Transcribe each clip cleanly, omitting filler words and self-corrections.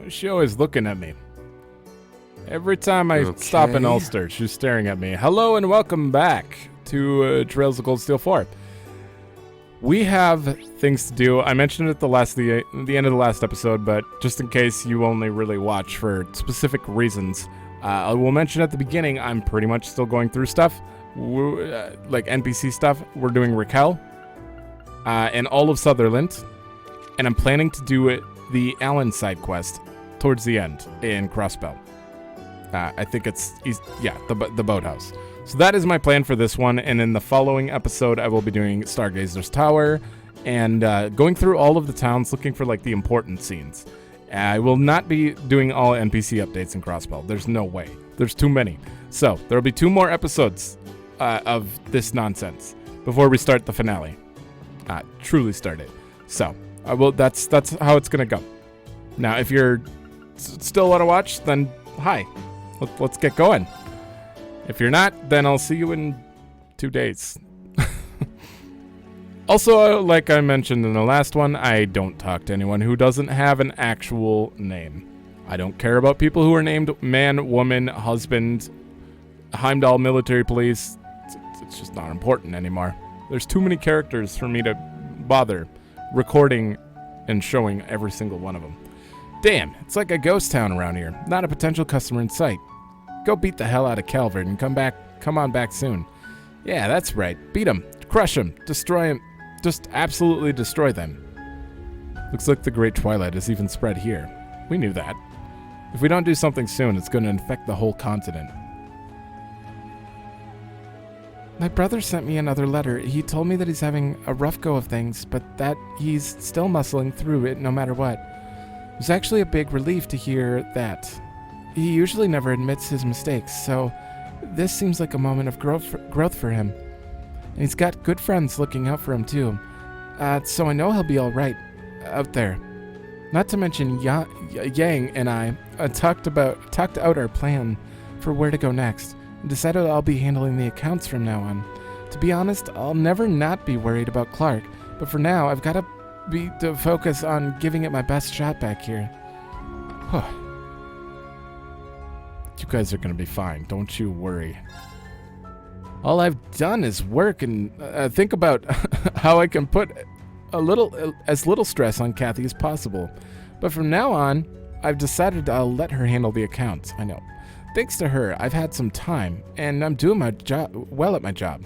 She always looking at me. Every time I stop in Ulster, she's staring at me. Hello and welcome back to Trails of Cold Steel 4. We have things to do. I mentioned it at the end of the last episode, but just in case you only really watch for specific reasons, I will mention at the beginning I'm pretty much still going through stuff, like NPC stuff. We're doing Raquel and all of Sutherland, and I'm planning to do the Alan side quest towards the end in Crossbell. I think the boathouse. So that is my plan for this one, and in the following episode I will be doing Stargazer's Tower and going through all of the towns looking for like the important scenes. I will not be doing all NPC updates in Crossbell. There's no way. There's too many. So there will be 2 more episodes of this nonsense before we start the finale. Truly start it. So that's how it's gonna go. Now, if you're still want to watch, then hi. Let's get going. If you're not, then I'll see you in 2 days. Also, like I mentioned in the last one, I don't talk to anyone who doesn't have an actual name. I don't care about people who are named man, woman, husband, Heimdall military police. It's just not important anymore. There's too many characters for me to bother recording and showing every single one of them. Damn, it's like a ghost town around here. Not a potential customer in sight. Go beat the hell out of Calvert and come on back soon. Yeah, that's right. Beat him. Crush him. Destroy him. Just absolutely destroy them. Looks like the Great Twilight has even spread here. We knew that. If we don't do something soon, it's going to infect the whole continent. My brother sent me another letter. He told me that he's having a rough go of things, but that he's still muscling through it no matter what. It was actually a big relief to hear that. He usually never admits his mistakes, so this seems like a moment of growth for him. And he's got good friends looking out for him too. So I know he'll be all right out there. Not to mention Yang and I talked out our plan for where to go next and decided I'll be handling the accounts from now on. To be honest, I'll never not be worried about Clark, but for now I've got to focus on giving it my best shot back here. You guys are going to be fine. Don't you worry. All I've done is work and think about how I can put as little stress on Kathy as possible. But from now on, I've decided I'll let her handle the accounts. I know. Thanks to her, I've had some time, and I'm doing my job well at my job.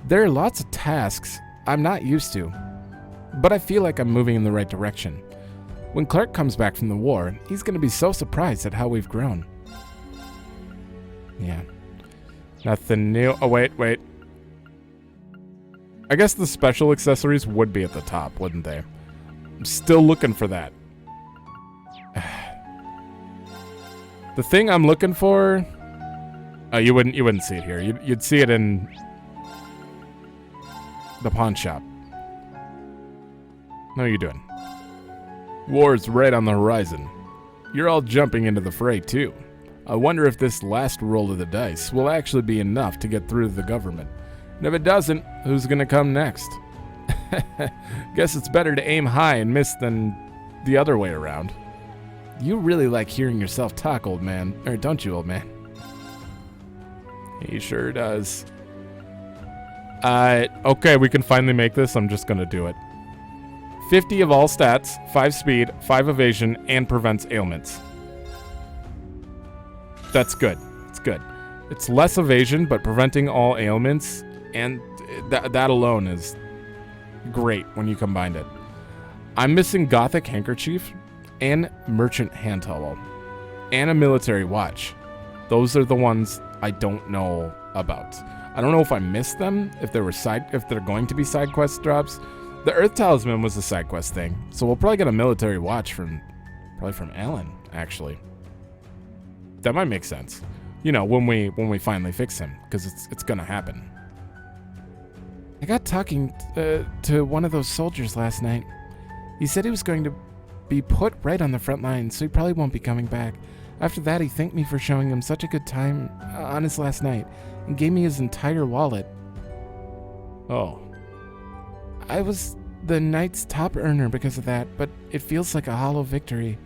There are lots of tasks I'm not used to, but I feel like I'm moving in the right direction. When Clark comes back from the war, he's going to be so surprised at how we've grown. Yeah. Nothing new. Oh, wait. I guess the special accessories would be at the top, wouldn't they? I'm still looking for that. The thing I'm looking for... Oh, you wouldn't see it here. You'd see it in the pawn shop. How are you doing? War's right on the horizon. You're all jumping into the fray, too. I wonder if this last roll of the dice will actually be enough to get through to the government. And if it doesn't, who's gonna come next? Guess it's better to aim high and miss than the other way around. You really like hearing yourself talk, old man. Or don't you, old man? He sure does. Okay, we can finally make this. I'm just gonna do it. 50 of all stats, 5 speed, 5 evasion, and prevents ailments. That's good. It's good. It's less evasion, but preventing all ailments, and that alone is great when you combine it. I'm missing Gothic Handkerchief and Merchant Hand Towel and a Military Watch. Those are the ones I don't know about. I don't know if I missed them, if they're going to be side quest drops. The Earth Talisman was a side quest thing, so we'll probably get a Military Watch from Alan, actually. That might make sense. You know, when we finally fix him, because it's gonna happen. I got talking to one of those soldiers last night. He said he was going to be put right on the front line, so he probably won't be coming back. After that, he thanked me for showing him such a good time on his last night, and gave me his entire wallet. Oh. I was the night's top earner because of that, but it feels like a hollow victory.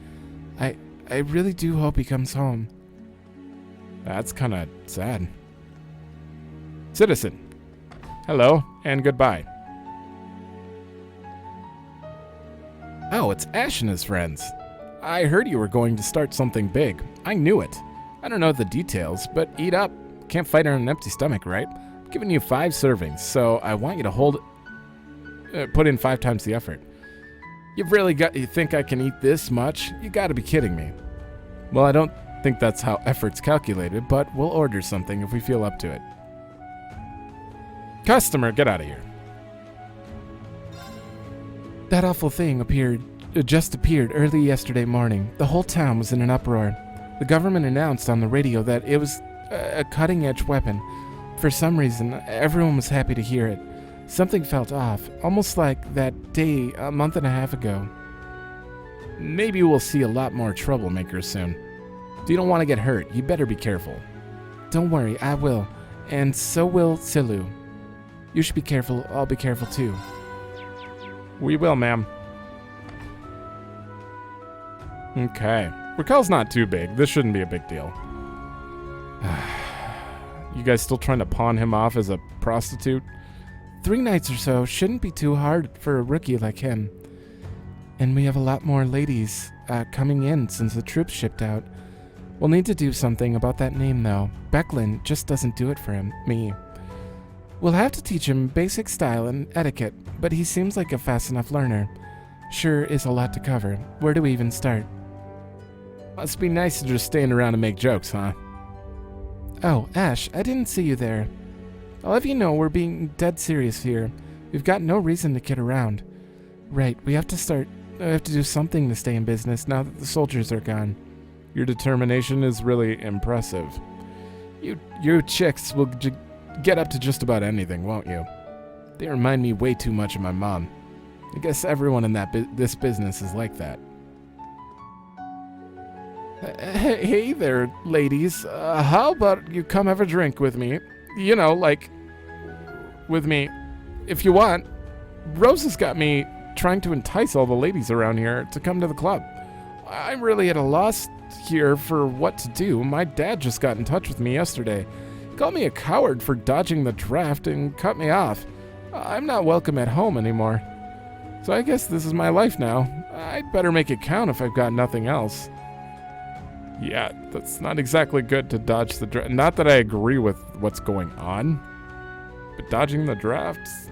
I really do hope he comes home. That's kind of sad. Citizen. Hello, and goodbye. Oh, it's Ash and his friends. I heard you were going to start something big. I knew it. I don't know the details, but eat up. Can't fight on an empty stomach, right? I'm giving you 5 servings, so I want you to put in 5 times the effort. You think I can eat this much? You gotta be kidding me. Well, I don't think that's how effort's calculated, but we'll order something if we feel up to it. Customer, get out of here. That awful thing just appeared early yesterday morning. The whole town was in an uproar. The government announced on the radio that it was a cutting-edge weapon. For some reason, everyone was happy to hear it. Something felt off, almost like that day a month and a half ago. Maybe we'll see a lot more troublemakers soon. If you don't want to get hurt, you better be careful. Don't worry, I will. And so will Silu. You should be careful, I'll be careful too. We will, ma'am. Okay. Raquel's not too big. This shouldn't be a big deal. You guys still trying to pawn him off as a prostitute? 3 nights or so shouldn't be too hard for a rookie like him. And we have a lot more ladies coming in since the troops shipped out. We'll need to do something about that name, though. Becklin just doesn't do it for me. We'll have to teach him basic style and etiquette, but he seems like a fast enough learner. Sure is a lot to cover. Where do we even start? Must be nice to just stand around and make jokes, huh? Oh, Ash, I didn't see you there. I'll have you know we're being dead serious here. We've got no reason to kid around. Right, we have to do something to stay in business now that the soldiers are gone. Your determination is really impressive. You chicks will get up to just about anything, won't you? They remind me way too much of my mom. I guess everyone in this business is like that. Hey there, ladies. How about you come have a drink with me? You know, like, with me, if you want. Rose has got me trying to entice all the ladies around here to come to the club. I'm really at a loss here for what to do. My dad just got in touch with me yesterday. Called me a coward for dodging the draft and cut me off. I'm not welcome at home anymore. So I guess this is my life now. I'd better make it count if I've got nothing else. Yeah, that's not exactly good to dodge the draft. Not that I agree with what's going on, but dodging the drafts,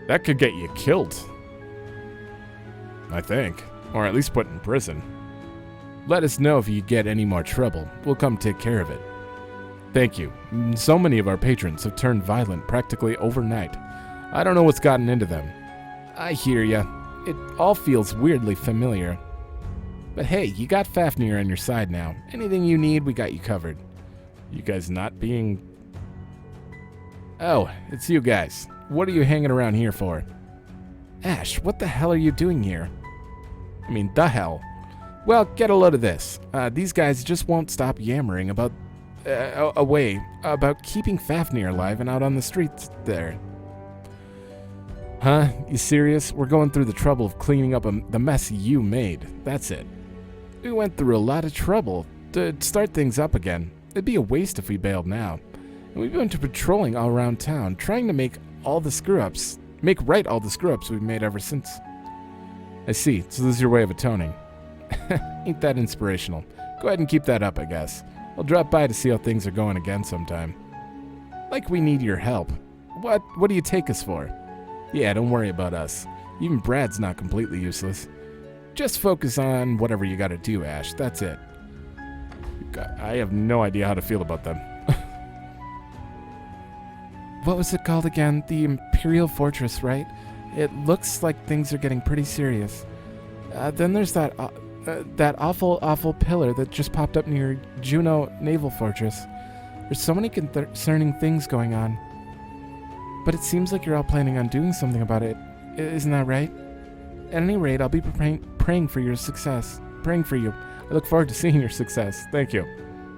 that could get you killed. I think. Or at least put in prison. Let us know if you get any more trouble. We'll come take care of it. Thank you. So many of our patrons have turned violent practically overnight. I don't know what's gotten into them. I hear ya. It all feels weirdly familiar. But hey, you got Fafnir on your side now. Anything you need, we got you covered. You guys not being... Oh, it's you guys. What are you hanging around here for? Ash, what the hell are you doing here? I mean, the hell. Well, get a load of this. These guys just won't stop yammering about keeping Fafnir alive and out on the streets there. Huh? You serious? We're going through the trouble of cleaning up the mess you made. That's it. We went through a lot of trouble to start things up again. It'd be a waste if we bailed now. And we've been patrolling all around town, trying to make right all the screw-ups we've made ever since. I see. So this is your way of atoning. Ain't that inspirational? Go ahead and keep that up, I guess. I'll drop by to see how things are going again sometime. Like we need your help. What do you take us for? Yeah, don't worry about us. Even Brad's not completely useless. Just focus on whatever you gotta do, Ash. That's it. I have no idea how to feel about them. What was it called again? The Imperial Fortress, right? It looks like things are getting pretty serious. Then there's that awful pillar that just popped up near Juneau Naval Fortress. There's so many concerning things going on. But it seems like you're all planning on doing something about it. Isn't that right? At any rate, I'll be praying for your success. Praying for you. I look forward to seeing your success. Thank you.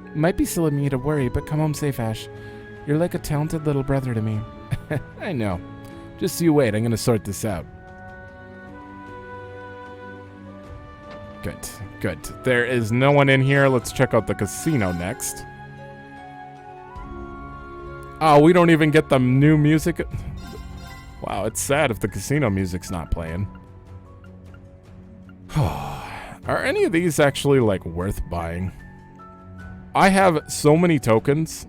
It might be silly of me to worry, but come home safe, Ash. You're like a talented little brother to me. I know. Just you wait, I'm gonna sort this out. Good, good. There is no one in here. Let's check out the casino next. Oh, we don't even get the new music. Wow, it's sad if the casino music's not playing. Are any of these actually, like, worth buying? I have so many tokens.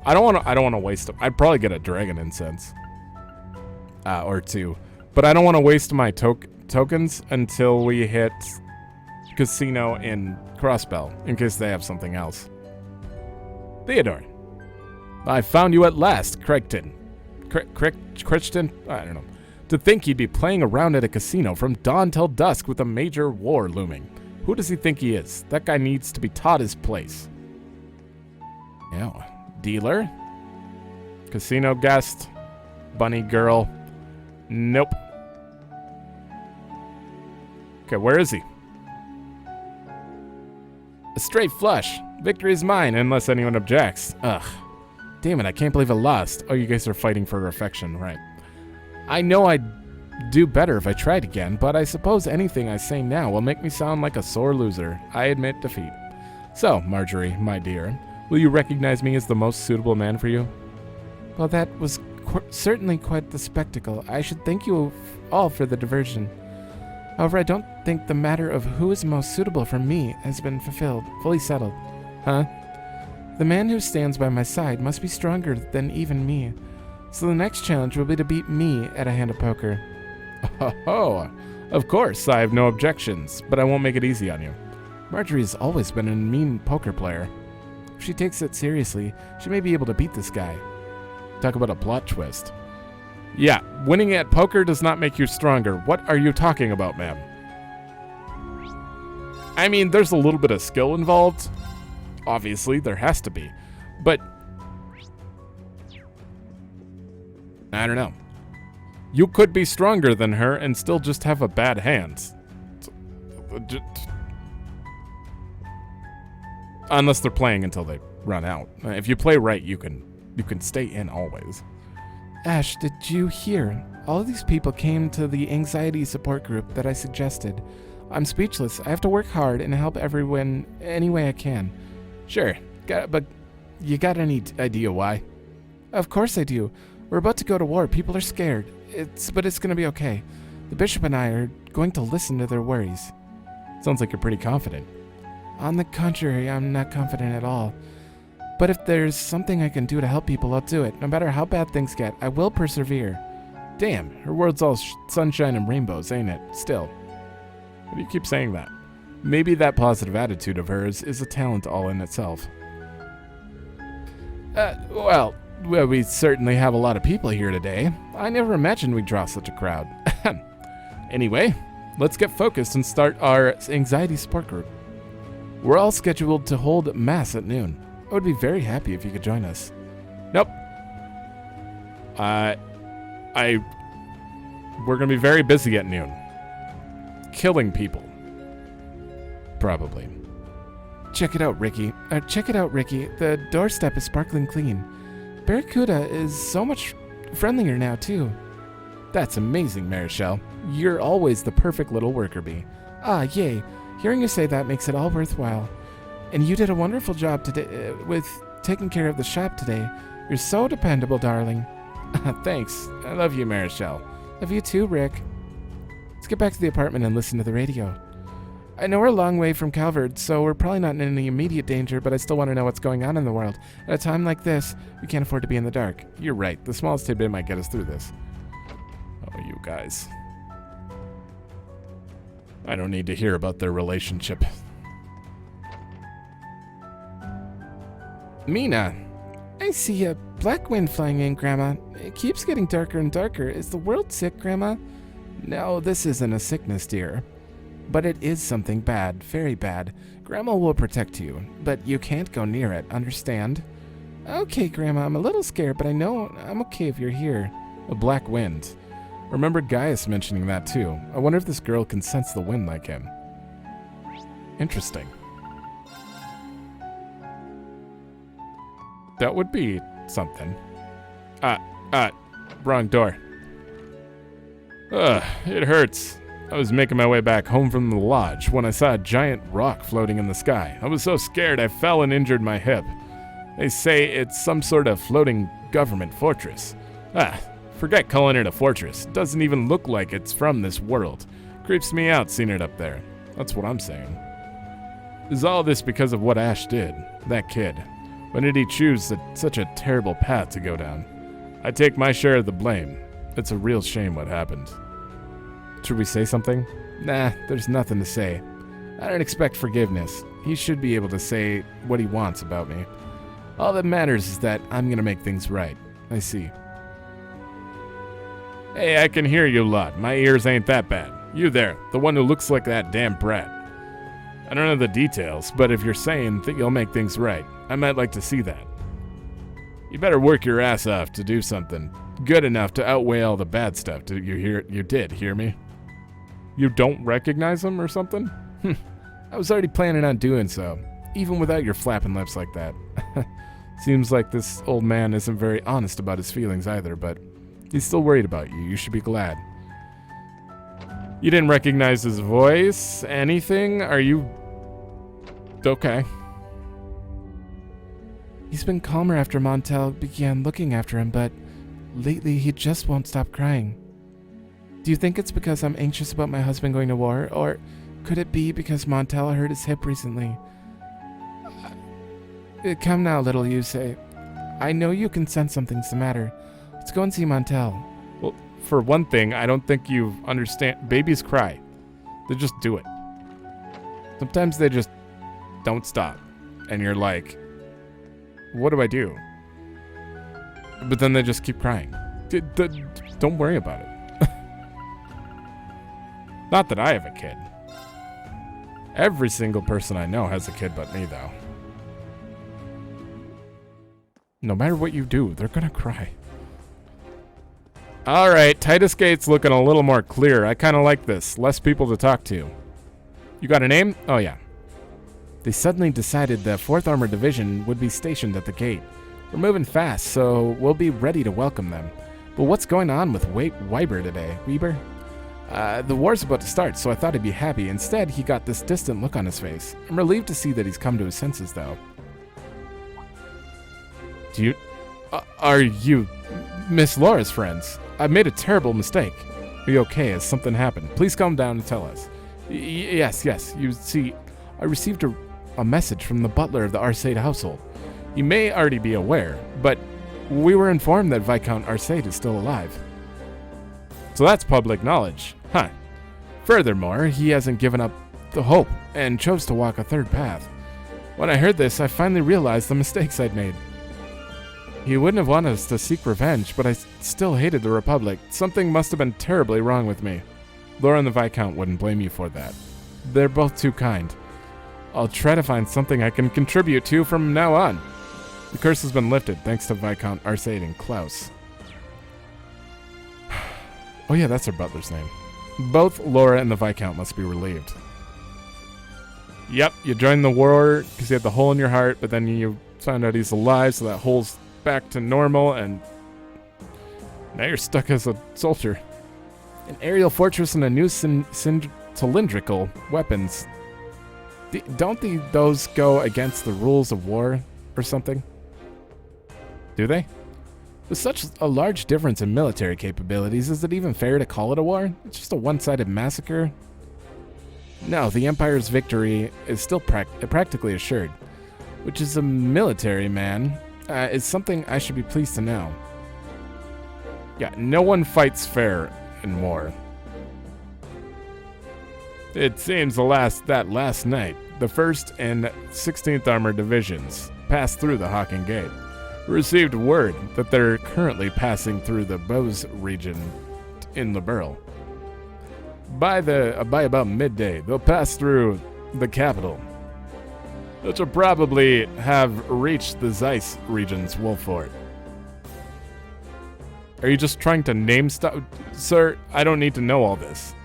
I don't want to waste them. I'd probably get a dragon incense. Or two. But I don't want to waste my tokens until we hit casino in Crossbell, in case they have something else. Theodore. I found you at last, Crichton. Crichton? I don't know. To think he'd be playing around at a casino from dawn till dusk with a major war looming. Who does he think he is? That guy needs to be taught his place. Yeah. Dealer? Casino guest? Bunny girl? Nope. Okay, where is he? A straight flush. Victory is mine, unless anyone objects. Ugh. Damn it, I can't believe I lost. Oh, you guys are fighting for affection, right. I know I'd do better if I tried again, but I suppose anything I say now will make me sound like a sore loser. I admit defeat. So, Marjorie, my dear, will you recognize me as the most suitable man for you? Well, that was certainly quite the spectacle. I should thank you all for the diversion. However, I don't think the matter of who is most suitable for me has been fully settled. Huh? The man who stands by my side must be stronger than even me. So the next challenge will be to beat me at a hand of poker. Oh, of course, I have no objections, but I won't make it easy on you. Marjorie's always been a mean poker player. If she takes it seriously, she may be able to beat this guy. Talk about a plot twist. Yeah, winning at poker does not make you stronger. What are you talking about, ma'am? I mean, there's a little bit of skill involved. Obviously, there has to be. But I don't know. You could be stronger than her and still just have a bad hand. Unless they're playing until they run out. If you play right, you can stay in always. Ash, did you hear? All of these people came to the anxiety support group that I suggested. I'm speechless. I have to work hard and help everyone any way I can. Sure, but you got any idea why? Of course I do. We're about to go to war. People are scared. But it's going to be okay. The bishop and I are going to listen to their worries. Sounds like you're pretty confident. On the contrary, I'm not confident at all. But if there's something I can do to help people, I'll do it. No matter how bad things get, I will persevere. Damn, her world's all sunshine and rainbows, ain't it? Still. Why do you keep saying that? Maybe that positive attitude of hers is a talent all in itself. Well, we certainly have a lot of people here today. I never imagined we'd draw such a crowd. Anyway, let's get focused and start our anxiety support group. We're all scheduled to hold mass at noon. I would be very happy if you could join us. Nope. We're gonna be very busy at noon. Killing people. Probably. Check it out, Ricky. The doorstep is sparkling clean. Barracuda is so much friendlier now, too. That's amazing, Marichelle. You're always the perfect little worker bee. Ah, yay. Hearing you say that makes it all worthwhile. And you did a wonderful job today with taking care of the shop today. You're so dependable, darling. Thanks. I love you, Marichelle. Love you too, Rick. Let's get back to the apartment and listen to the radio. I know we're a long way from Calvert, so we're probably not in any immediate danger, but I still want to know what's going on in the world. At a time like this, we can't afford to be in the dark. You're right. The smallest tidbit might get us through this. Oh, you guys. I don't need to hear about their relationship. Mina. I see a black wind flying in, Grandma. It keeps getting darker and darker. Is the world sick, Grandma? No, this isn't a sickness, dear. But it is something bad, very bad. Grandma will protect you, but you can't go near it, understand? Okay, Grandma, I'm a little scared, but I know I'm okay if you're here. A black wind. Remember Gaius mentioning that too. I wonder if this girl can sense the wind like him. Interesting. That would be something. wrong door. Ugh, it hurts. I was making my way back home from the lodge when I saw a giant rock floating in the sky. I was so scared I fell and injured my hip. They say it's some sort of floating government fortress. Forget calling it a fortress. It doesn't even look like it's from this world. Creeps me out seeing it up there. That's what I'm saying. Is all this because of what Ash did? That kid. When did he choose such a terrible path to go down? I take my share of the blame. It's a real shame what happened. Should we say something? Nah, there's nothing to say. I don't expect forgiveness. He should be able to say what he wants about me. All that matters is that I'm gonna make things right. I see. Hey, I can hear you a lot. My ears ain't that bad. You there, the one who looks like that damn brat. I don't know the details, but if you're saying that you'll make things right, I might like to see that. You better work your ass off to do something good enough to outweigh all the bad stuff. Did you hear me? You don't recognize him or something? I was already planning on doing so, even without your flapping lips like that. Seems like this old man isn't very honest about his feelings either, but he's still worried about you. You should be glad. You didn't recognize his voice? Anything? Are you okay? He's been calmer after Montel began looking after him, but lately he just won't stop crying. Do you think it's because I'm anxious about my husband going to war, or could it be because Montel hurt his hip recently? Come now, little Yusei. I know you can sense something's the matter. Let's go and see Montel. Well, for one thing, I don't think you understand. Babies cry. They just do it. Sometimes they just don't stop. And you're like, what do I do? But then they just keep crying. Don't worry about it. Not that I have a kid. Every single person I know has a kid but me, though. No matter what you do, they're gonna cry. Alright, Titus Gate's looking a little more clear. I kinda like this. Less people to talk to. You got a name? Oh, yeah. They suddenly decided the 4th Armored Division would be stationed at the gate. We're moving fast, so we'll be ready to welcome them. But what's going on with Weber today? Weber? The war's about to start, so I thought he'd be happy. Instead, he got this distant look on his face. I'm relieved to see that he's come to his senses, though. Are you Miss Laura's friends? I've made a terrible mistake. Are you okay? Has something happened? Please calm down and tell us. Yes. You see, I received a message from the butler of the Arcade household. You may already be aware, but we were informed that Viscount Arcade is still alive. So that's public knowledge. Huh. Furthermore, he hasn't given up the hope and chose to walk a third path. When I heard this, I finally realized the mistakes I'd made. He wouldn't have wanted us to seek revenge, but I still hated the Republic. Something must have been terribly wrong with me. Laura and the Viscount wouldn't blame you for that. They're both too kind. I'll try to find something I can contribute to from now on. The curse has been lifted thanks to Viscount Arcade and Klaus. Oh yeah, that's her butler's name. Both Laura and the Viscount must be relieved. Yep, you joined the war because you had the hole in your heart, but then you found out he's alive, so that hole's back to normal, and now you're stuck as a soldier. An aerial fortress and a new cylindrical weapons. Don't those go against the rules of war or something? Do they? With such a large difference in military capabilities, is it even fair to call it a war? It's just a one-sided massacre? No, the Empire's victory is still practically assured, which as a military man is something I should be pleased to know. Yeah, no one fights fair in war. It seems that last night, the 1st and 16th Armored Divisions passed through the Hawking Gate. Received word that they're currently passing through the Bose region in Liberl. By about midday, they'll pass through the capital. They should probably have reached the Zeiss region's Wolfort. Are you just trying to name stuff? Sir, I don't need to know all this.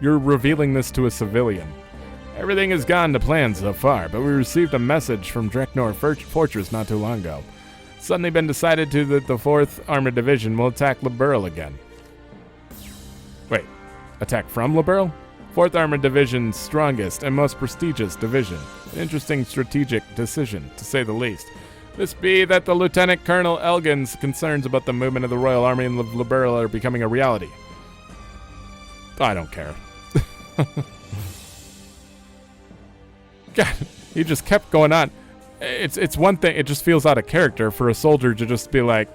You're revealing this to a civilian. Everything has gone to plan so far, but we received a message from Dreknor Fortress not too long ago. Suddenly been decided to that the 4th Armored Division will attack Liberl again. Wait, attack from Liberl? 4th Armored Division's strongest and most prestigious division. An interesting strategic decision, to say the least. This be that the Lieutenant Colonel Elgin's concerns about the movement of the Royal Army in Liberl are becoming a reality. I don't care. God, he just kept going on. It's one thing, it just feels out of character for a soldier to just be like,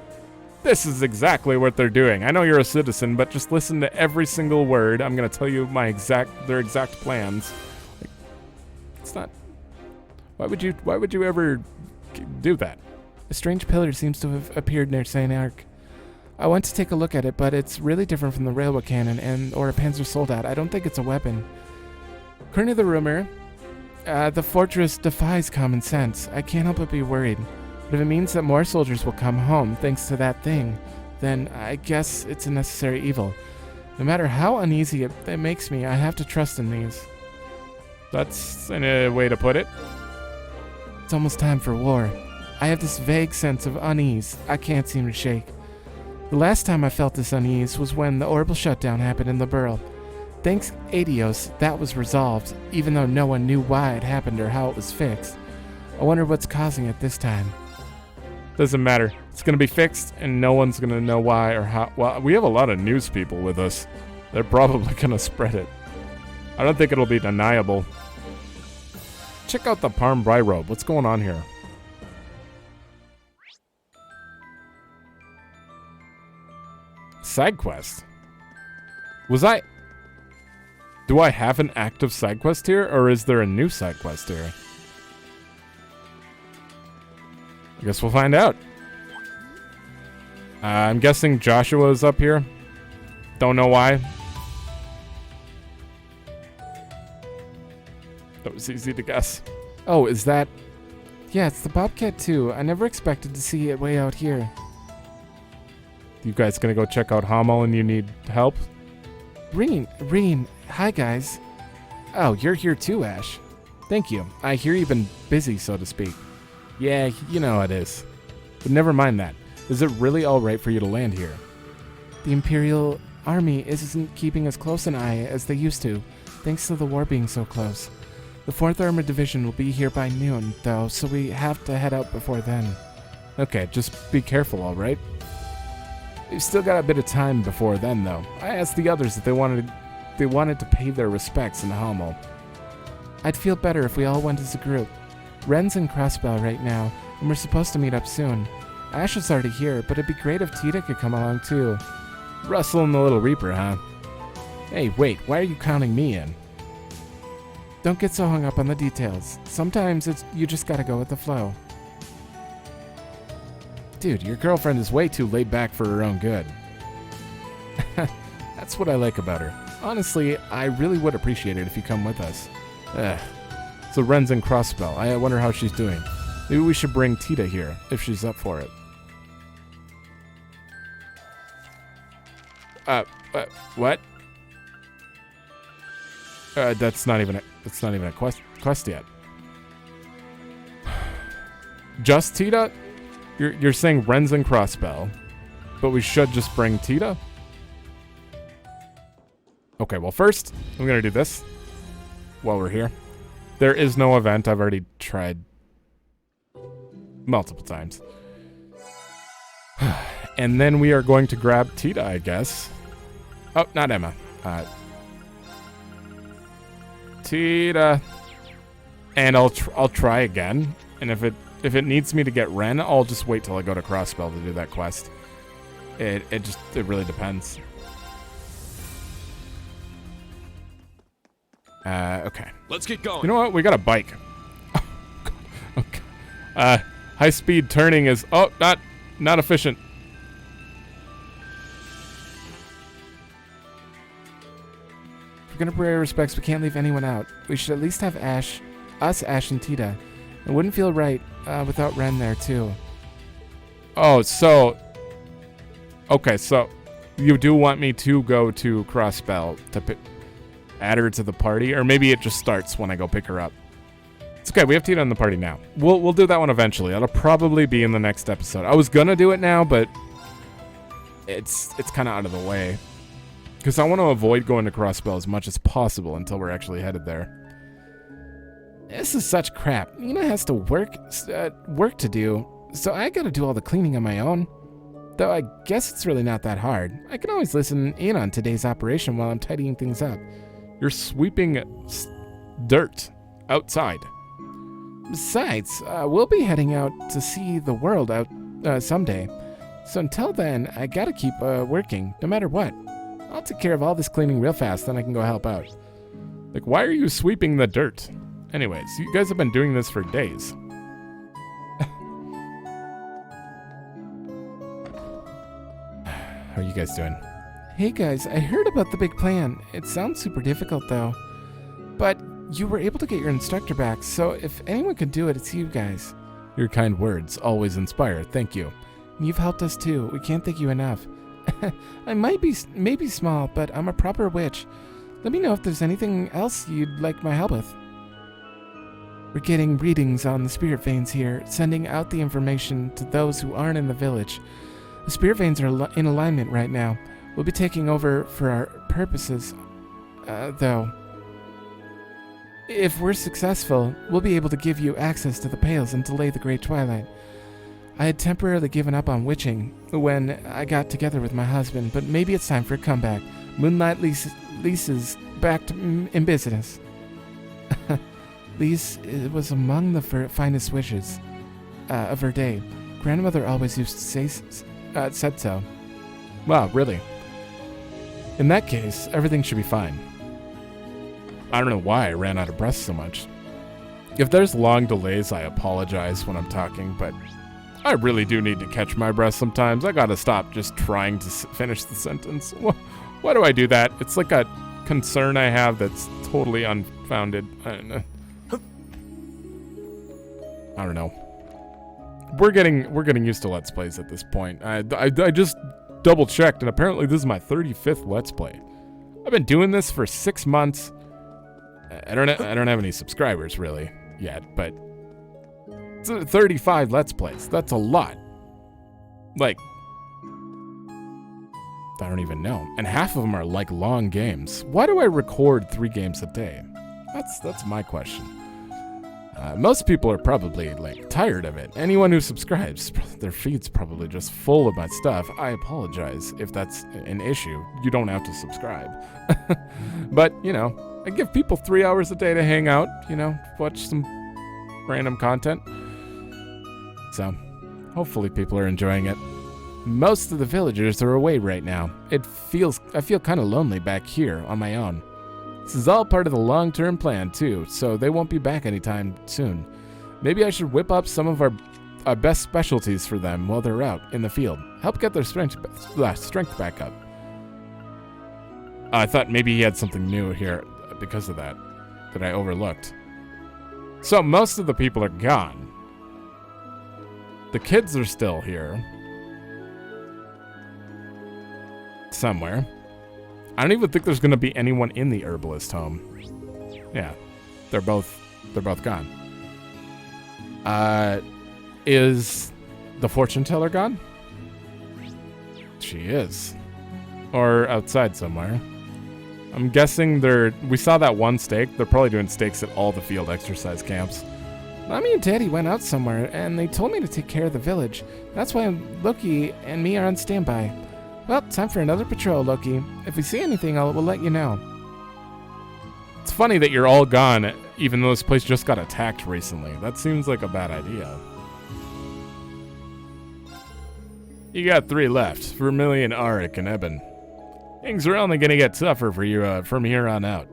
this is exactly what they're doing. I know you're a citizen, but just listen to every single word. I'm going to tell you their exact plans. Like, it's not... Why would you ever do that? A strange pillar seems to have appeared near St. Arc. I went to take a look at it, but it's really different from the railway cannon or a panzer soldat. I don't think it's a weapon. According to the rumor, the fortress defies common sense. I can't help but be worried. But if it means that more soldiers will come home thanks to that thing, then I guess it's a necessary evil. No matter how uneasy it makes me, I have to trust in these. That's a way to put it. It's almost time for war. I have this vague sense of unease I can't seem to shake. The last time I felt this unease was when the orbital shutdown happened in Liberl. Thanks Adios, that was resolved, even though no one knew why it happened or how it was fixed. I wonder what's causing it this time. Doesn't matter. It's going to be fixed, and no one's going to know why or how. Well, we have a lot of news people with us. They're probably going to spread it. I don't think it'll be deniable. Check out the Parm Bry Robe. What's going on here? Side quest. Do I have an active side quest here, or is there a new side quest here? I guess we'll find out. I'm guessing Joshua's up here. Don't know why. That was easy to guess. Oh, is that... Yeah, it's the Bobcat too. I never expected to see it way out here. You guys gonna go check out Hamel and you need help? Reen, hi guys. Oh, you're here too, Ash. Thank you. I hear you've been busy, so to speak. Yeah, you know it is. But never mind that. Is it really alright for you to land here? The Imperial Army isn't keeping as close an eye as they used to, thanks to the war being so close. The 4th Armored Division will be here by noon, though, so we have to head out before then. Okay, just be careful, alright? We've still got a bit of time before then, though. I asked the others if they wanted to pay their respects in Hamel. I'd feel better if we all went as a group. Ren's in Crossbow right now, and we're supposed to meet up soon. Ash is already here, but it'd be great if Tita could come along too. Russell and the Little Reaper, huh? Hey, wait, why are you counting me in? Don't get so hung up on the details. Sometimes you just gotta go with the flow. Dude, your girlfriend is way too laid back for her own good. That's what I like about her. Honestly, I really would appreciate it if you come with us. So Ren's in Crossbell. I wonder how she's doing. Maybe we should bring Tita here, if she's up for it. What? That's not even a quest yet. Just Tita? You're saying Ren's in Crossbell, but we should just bring Tita? Okay, well first, I'm gonna do this while we're here. There is no event. I've already tried multiple times. And then we are going to grab Tita, I guess. Oh, not Emma. Tita. And I'll try again. And if it needs me to get Ren, I'll just wait till I go to Crossbell to do that quest. It really depends. Okay. Let's get going. You know what? We got a bike. Okay. High speed turning is not efficient. If we're gonna pay our respects, we can't leave anyone out. We should at least have Ash, and Tita. It wouldn't feel right without Ren there too. Oh, so okay, so you do want me to go to Crossbell to add her to the party, or maybe it just starts when I go pick her up. It's okay. We have to eat on the party now. We'll do that one eventually. That'll probably be in the next episode. I was gonna do it now, but it's kind of out of the way because I want to avoid going to Crossbell as much as possible until we're actually headed there. This is such crap. Nina has to work to do, so I gotta do all the cleaning on my own. Though I guess it's really not that hard. I can always listen in on today's operation while I'm tidying things up. You're sweeping dirt outside. Besides, we'll be heading out to see the world out someday. So until then, I gotta keep working, no matter what. I'll take care of all this cleaning real fast, then I can go help out. Like, why are you sweeping the dirt? Anyways, you guys have been doing this for days. How are you guys doing? Hey guys, I heard about the big plan. It sounds super difficult though. But you were able to get your instructor back, so if anyone could do it, it's you guys. Your kind words always inspire. Thank you. You've helped us too. We can't thank you enough. I might be maybe small, but I'm a proper witch. Let me know if there's anything else you'd like my help with. We're getting readings on the spirit veins here, sending out the information to those who aren't in the village. The spirit veins are in alignment right now. We'll be taking over for our purposes, though. If we're successful, we'll be able to give you access to the Pales and delay the Great Twilight. I had temporarily given up on witching when I got together with my husband, but maybe it's time for a comeback. Moonlight Lisa's back in business. Lise was among the finest witches of her day. Grandmother always used to say said so. Wow, really? In that case, everything should be fine. I don't know why I ran out of breath so much. If there's long delays, I apologize when I'm talking, but I really do need to catch my breath sometimes. I gotta stop just trying to finish the sentence. Why do I do that? It's like a concern I have that's totally unfounded. I don't know. We're getting used to Let's Plays at this point. I just double checked, and apparently this is my 35th Let's Play. I've been doing this for 6 months. I don't have any subscribers really yet, but 35 Let's Plays. That's a lot. Like, I don't even know. And half of them are like long games. Why do I record 3 games a day? That's my question. Most people are probably like tired of it. Anyone who subscribes, their feed's probably just full of my stuff. I apologize if that's an issue. You don't have to subscribe. But, you know, I give people 3 hours a day to hang out, you know, watch some random content. So, hopefully people are enjoying it. Most of the villagers are away right now. I feel kind of lonely back here on my own. This is all part of the long-term plan, too, so they won't be back anytime soon. Maybe I should whip up some of our best specialties for them while they're out in the field. Help get their strength back up. I thought maybe he had something new here because of that I overlooked. So most of the people are gone. The kids are still here. Somewhere. I don't even think there's going to be anyone in the herbalist home. Yeah, they're both gone. Is the fortune teller gone? She is. Or outside somewhere. I'm guessing we saw that one stake. They're probably doing stakes at all the field exercise camps. Mommy and Daddy went out somewhere, and they told me to take care of the village. That's why Loki and me are on standby. Well, time for another patrol, Loki. If we see anything, we'll let you know. It's funny that you're all gone, even though this place just got attacked recently. That seems like a bad idea. You got 3 left, Vermilion, Auric, and Eben. Things are only gonna get tougher for you from here on out.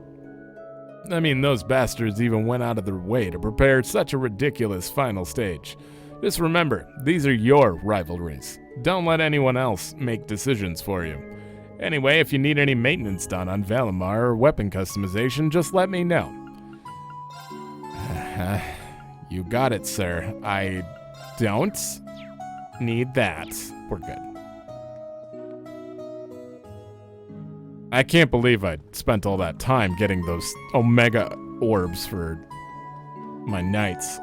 I mean, those bastards even went out of their way to prepare such a ridiculous final stage. Just remember, these are your rivalries. Don't let anyone else make decisions for you. Anyway, if you need any maintenance done on Valimar or weapon customization, just let me know. You got it, sir. I don't need that. We're good. I can't believe I spent all that time getting those Omega orbs for My knights.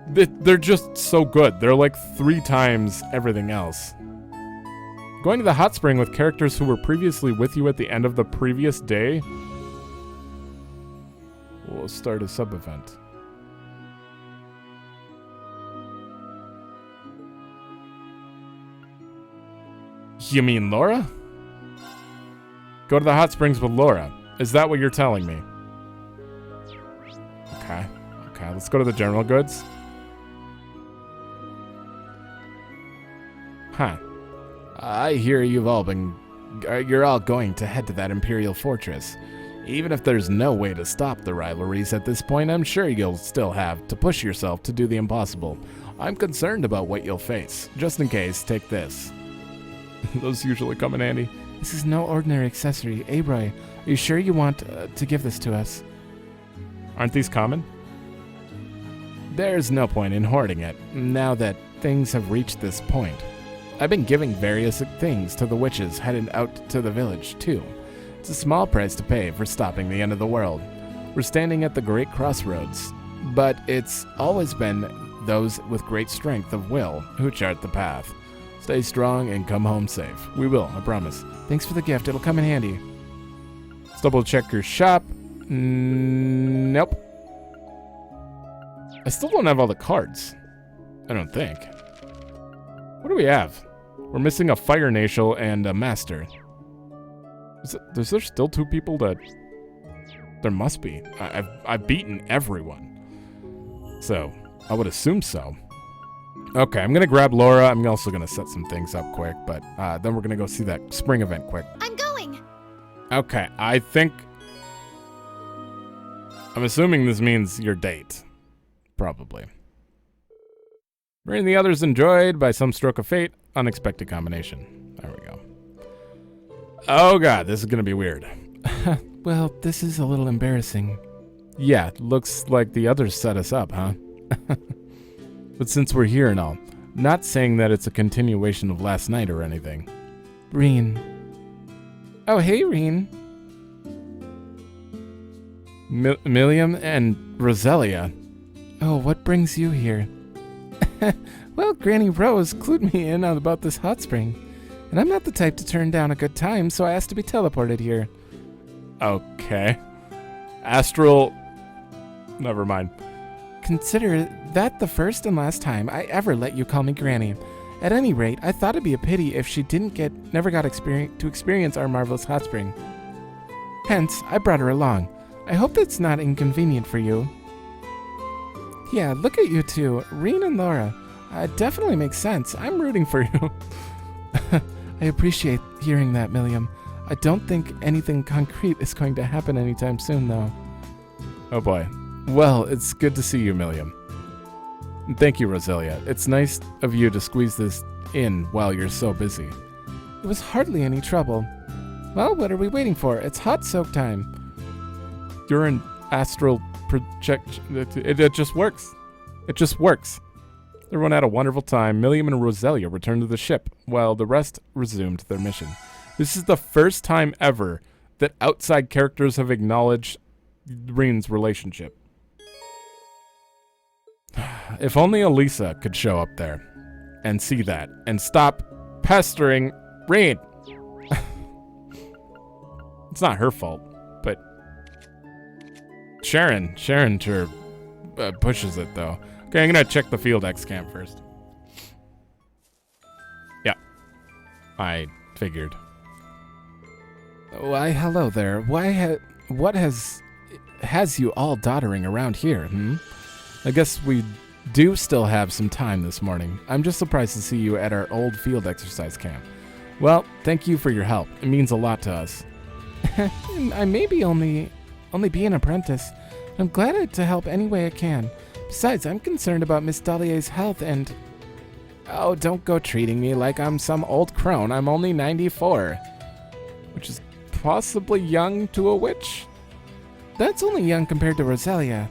They're just so good. They're like 3 times everything else. Going to the hot spring with characters who were previously with you at the end of the previous day. We'll start a sub-event. You mean Laura? Go to the hot springs with Laura. Is that what you're telling me? Okay. Okay, let's go to the general goods. Huh. I hear you're all going to head to that Imperial Fortress. Even if there's no way to stop the rivalries at this point, I'm sure you'll still have to push yourself to do the impossible. I'm concerned about what you'll face. Just in case, take this. Those usually come in handy. This is no ordinary accessory. Abroy, are you sure you want to give this to us? Aren't these common? There's no point in hoarding it, now that things have reached this point. I've been giving various things to the witches headed out to the village, too. It's a small price to pay for stopping the end of the world. We're standing at the great crossroads, but it's always been those with great strength of will who chart the path. Stay strong and come home safe. We will, I promise. Thanks for the gift. It'll come in handy. Let's double check your shop. Nope. I still don't have all the cards. I don't think. What do we have? We're missing a Fire Natial and a Master. Is there still 2 people that... There must be. I've beaten everyone. So, I would assume so. Okay, I'm going to grab Laura. I'm also going to set some things up quick, but then we're going to go see that spring event quick. I'm going. Okay, I'm assuming this means your date. Probably. Bring the others enjoyed by some stroke of fate. Unexpected combination. There we go. Oh god, this is going to be weird. Well, this is a little embarrassing. Yeah, looks like the others set us up, huh? But since we're here and all, not saying that it's a continuation of last night or anything. Reen. Oh, hey, Reen. Milliam and Roselia. Oh, what brings you here? Well, Granny Rose clued me in on about this hot spring, and I'm not the type to turn down a good time, so I asked to be teleported here. Okay. Astral... Never mind. Consider that the first and last time I ever let you call me Granny. At any rate, I thought it'd be a pity if she never got to experience our marvelous hot spring. Hence, I brought her along. I hope that's not inconvenient for you. Yeah, look at you two, Reen and Laura. It definitely makes sense. I'm rooting for you. I appreciate hearing that, Milliam. I don't think anything concrete is going to happen anytime soon, though. Oh boy. Well, it's good to see you, Milliam. And thank you, Roselia. It's nice of you to squeeze this in while you're so busy. It was hardly any trouble. Well, what are we waiting for? It's hot soak time. You're an astral projection. It just works. It just works. Everyone had a wonderful time. Milliam and Roselia returned to the ship, while the rest resumed their mission. This is the first time ever that outside characters have acknowledged Reen's relationship. If only Elisa could show up there and see that and stop pestering Reen. It's not her fault, but Sharon sure pushes it though. Okay, I'm gonna check the Field X camp first. Yeah, I figured. Why, hello there. What has you all doddering around here, I guess we do still have some time this morning. I'm just surprised to see you at our old field exercise camp. Well, thank you for your help. It means a lot to us. I may be only be an apprentice. I'm glad to help any way I can. Besides, I'm concerned about Miss Dahlia's health and... Oh, don't go treating me like I'm some old crone. I'm only 94. Which is possibly young to a witch? That's only young compared to Roselia.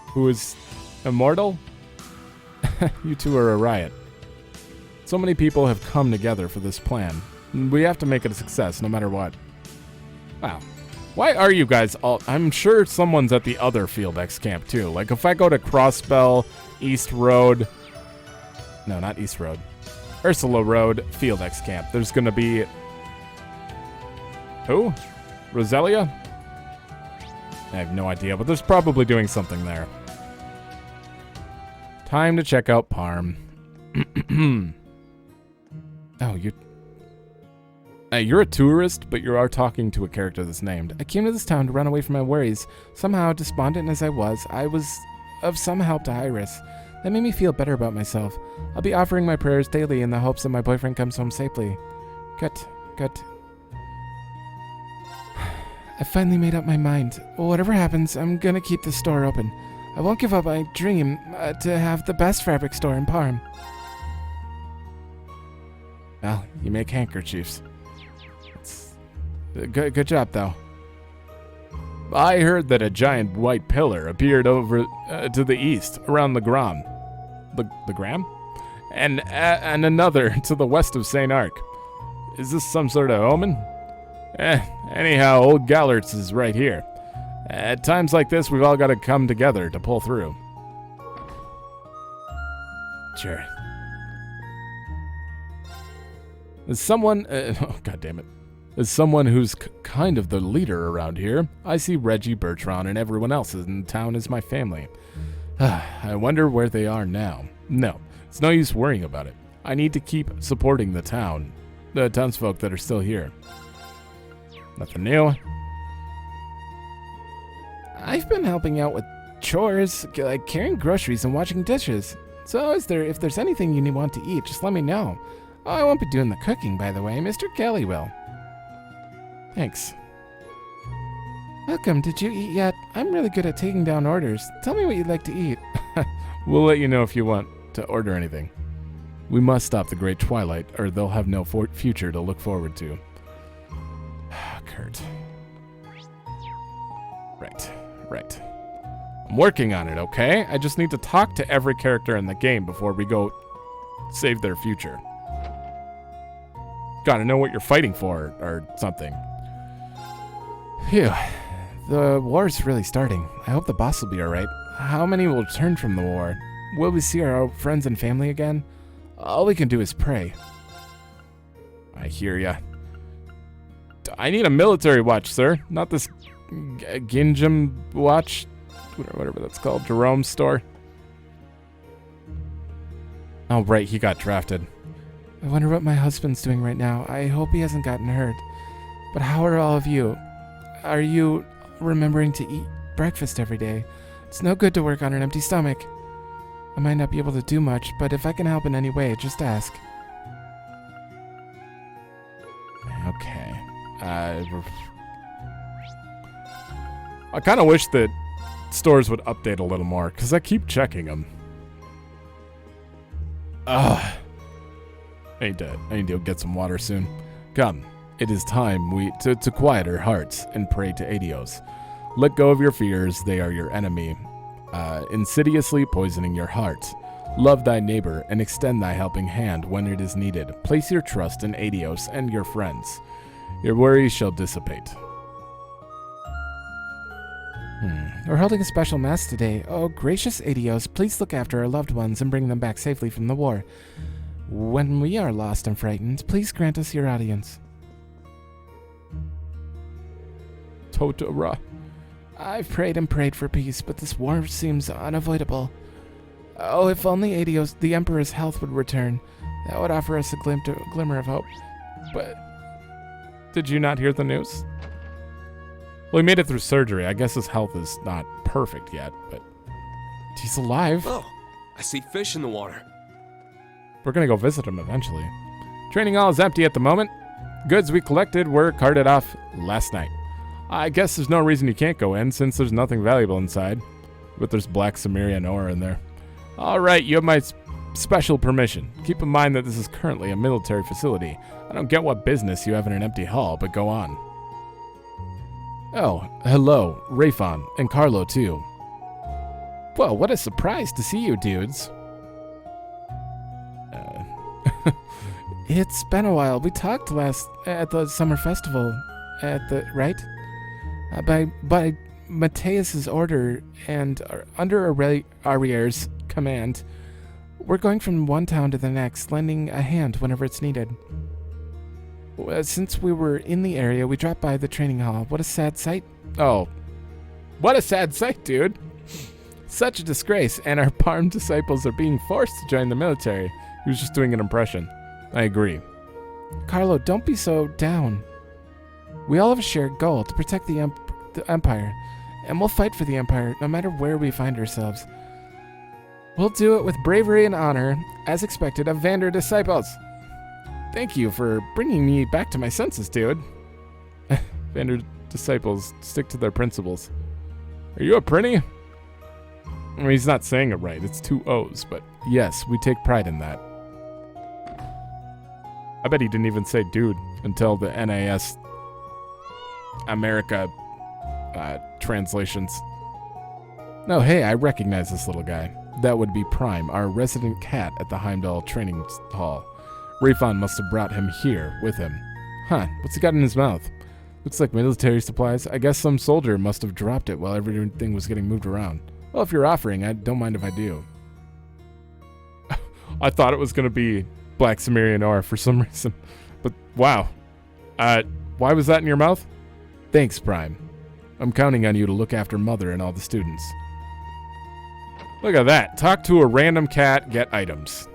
Who is immortal? You two are a riot. So many people have come together for this plan. We have to make it a success no matter what. Wow. Why are you guys all... I'm sure someone's at the other Field X camp, too. Like, if I go to Crossbell, East Road... No, not East Road. Ursula Road, Field X camp. There's gonna be... Who? Roselia? I have no idea, but there's probably doing something there. Time to check out Parm. Oh, you're a tourist, but you are talking to a character that's named. I came to this town to run away from my worries. Somehow, despondent as I was of some help to Iris. That made me feel better about myself. I'll be offering my prayers daily in the hopes that my boyfriend comes home safely. Good. I finally made up my mind. Well, whatever happens, I'm gonna keep the store open. I won't give up my dream to have the best fabric store in Parm. Well, you make handkerchiefs. Good job, though. I heard that a giant white pillar appeared over to the east, around the Gram. The Gram? And another to the west of St. Arc. Is this some sort of omen? Anyhow, old Gallert's is right here. At times like this, we've all got to come together to pull through. Sure. As someone... oh, God damn it. As someone who's kind of the leader around here, I see Reggie, Bertrand, and everyone else in town as my family. I wonder where they are now. No, it's no use worrying about it. I need to keep supporting the townsfolk that are still here. Nothing new. I've been helping out with chores, like carrying groceries and washing dishes. So if there's anything you want to eat, just let me know. Oh, I won't be doing the cooking, by the way. Mr. Kelly will. Thanks. Welcome. Did you eat yet? I'm really good at taking down orders. Tell me what you'd like to eat. We'll let you know if you want to order anything. We must stop the Great Twilight, or they'll have no future to look forward to. Kurt. Right. I'm working on it, okay? I just need to talk to every character in the game before we go save their future. Gotta know what you're fighting for, or something. Phew. The war's really starting. I hope the boss will be alright. How many will return from the war? Will we see our old friends and family again? All we can do is pray. I hear ya. I need a military watch, sir. Not this Ginjam watch. Whatever that's called. Jerome's store. Oh, right. He got drafted. I wonder what my husband's doing right now. I hope he hasn't gotten hurt. But how are all of you? Are you remembering to eat breakfast every day? It's no good to work on an empty stomach. I might not be able to do much, but if I can help in any way, just ask. Okay. I kind of wish that stores would update a little more, because I keep checking them. I need to get some water soon. Come, it is time to quiet our hearts and pray to Adios. Let go of your fears, they are your enemy, insidiously poisoning your heart. Love thy neighbor and extend thy helping hand when it is needed. Place your trust in Adios and your friends. Your worries shall dissipate. We're holding a special mass today. Oh, gracious Adios, please look after our loved ones and bring them back safely from the war. When we are lost and frightened, please grant us your audience. Totora. I've prayed and prayed for peace, but this war seems unavoidable. Oh, if only Adios, the Emperor's health would return. That would offer us a glimmer of hope. But did you not hear the news? Well, he made it through surgery. I guess his health is not perfect yet, but he's alive. Oh, I see fish in the water. We're gonna go visit him eventually. Training hall is empty at the moment. Goods we collected were carted off last night. I guess there's no reason you can't go in since there's nothing valuable inside. But there's black Sumerian ore in there. Alright, you have my special permission. Keep in mind that this is currently a military facility. I don't get what business you have in an empty hall, but go on. Oh, hello, Rayfon, and Carlo too. Well, what a surprise to see you dudes. It's been a while. We talked last at the summer festival. Right? By Mateus's order and under Arrier's command, we're going from one town to the next, lending a hand whenever it's needed. Since we were in the area, we dropped by the training hall. What a sad sight. Oh, what a sad sight, dude. Such a disgrace, and our Parm disciples are being forced to join the military. He was just doing an impression. I agree. Carlo, don't be so down. We all have a shared goal, to protect the Empire, and we'll fight for the Empire no matter where we find ourselves. We'll do it with bravery and honor, as expected of Vander disciples. Thank you for bringing me back to my senses, dude. Vander disciples stick to their principles. Are you a prinny? I mean, he's not saying it right. It's 2 O's, but yes, we take pride in that. I bet he didn't even say dude until the NAS America translations. No, hey, I recognize this little guy. That would be Prime, our resident cat at the Heimdall training hall. Rayfon must have brought him here with him. Huh, what's he got in his mouth? Looks like military supplies. I guess some soldier must have dropped it while everything was getting moved around. Well, if you're offering, I don't mind if I do. I thought it was going to be Black Sumerian ore for some reason. But, wow. Why was that in your mouth? Thanks, Prime. I'm counting on you to look after Mother and all the students. Look at that. Talk to a random cat, get items.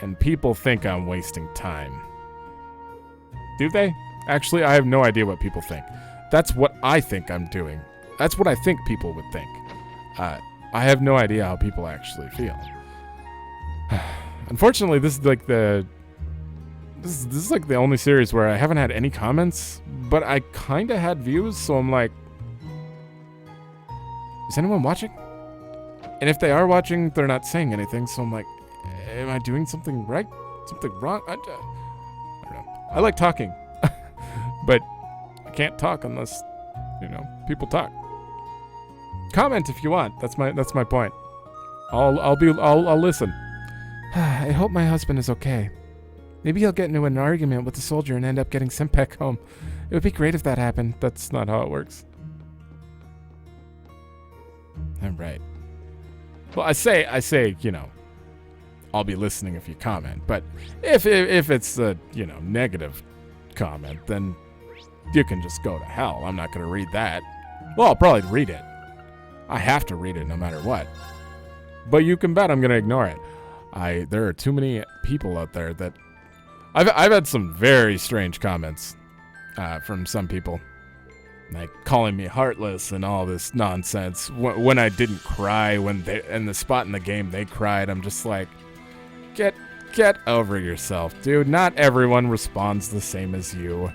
And people think I'm wasting time. Do they? Actually, I have no idea what people think. That's what I think I'm doing. That's what I think people would think. I have no idea how people actually feel. Unfortunately, this is like the only series where I haven't had any comments, but I kind of had views, so I'm like, is anyone watching? And if they are watching, they're not saying anything, so I'm like, am I doing something right? Something wrong? I don't know. I like talking, but I can't talk unless, people talk. Comment if you want. That's my point. I'll listen. I hope my husband is okay. Maybe he'll get into an argument with the soldier and end up getting sent back home. It would be great if that happened. That's not how it works. All right. Well, I say, I'll be listening if you comment. But if it's a, negative comment, then you can just go to hell. I'm not going to read that. Well, I'll probably read it. I have to read it no matter what. But you can bet I'm going to ignore it. There are too many people out there that I've had some very strange comments from some people, like calling me heartless and all this nonsense. When I didn't cry, when they in the spot in the game they cried, I'm just like, get over yourself, dude. Not everyone responds the same as you.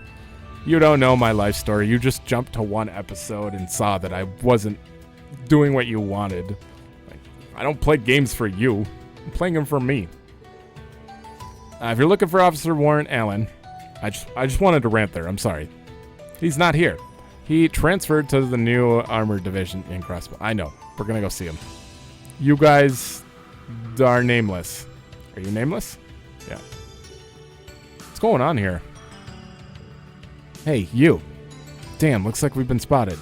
You don't know my life story. You just jumped to one episode and saw that I wasn't doing what you wanted. I don't play games for you. I'm playing them for me. If you're looking for Officer Warren Allen, I just wanted to rant there. I'm sorry. He's not here. He transferred to the new armored division in Crossbow. I know. We're going to go see him. You guys are nameless. Are you nameless? Yeah. What's going on here? Hey, you. Damn, looks like we've been spotted.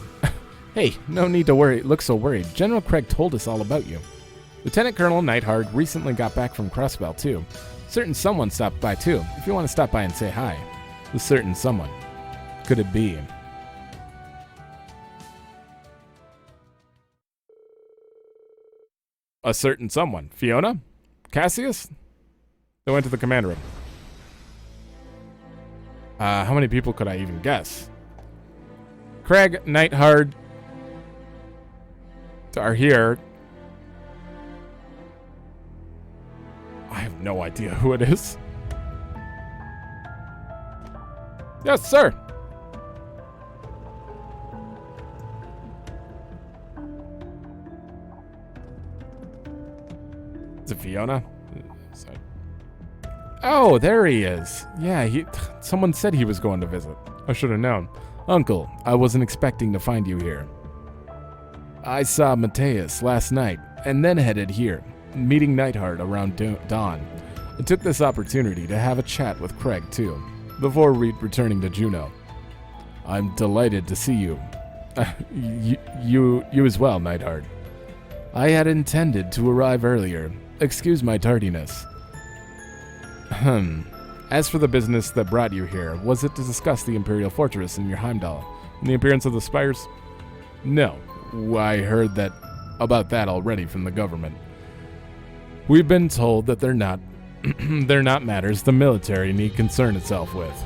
Hey, no need to worry. Look so worried. General Craig told us all about you. Lieutenant Colonel Neidhard recently got back from Crossbell, too. Certain someone stopped by, too. If you want to stop by and say hi. The certain someone. Could it be? A certain someone. Fiona? Cassius? They went to the command room. How many people could I even guess? Craig, Neidhard are here. I have no idea who it is. Yes, sir. Is it Fiona? Oh, there he is. Yeah, someone said he was going to visit. I should have known. Uncle, I wasn't expecting to find you here. I saw Mateus last night and then headed here, meeting Neidhard around dawn. I took this opportunity to have a chat with Craig, too, before returning to Juneau. I'm delighted to see you. You as well, Nightheart. I had intended to arrive earlier. Excuse my tardiness. As for the business that brought you here, was it to discuss the Imperial Fortress in your Heimdall and the appearance of the spires? No, I heard about that already from the government. We've been told that they're not matters the military need concern itself with.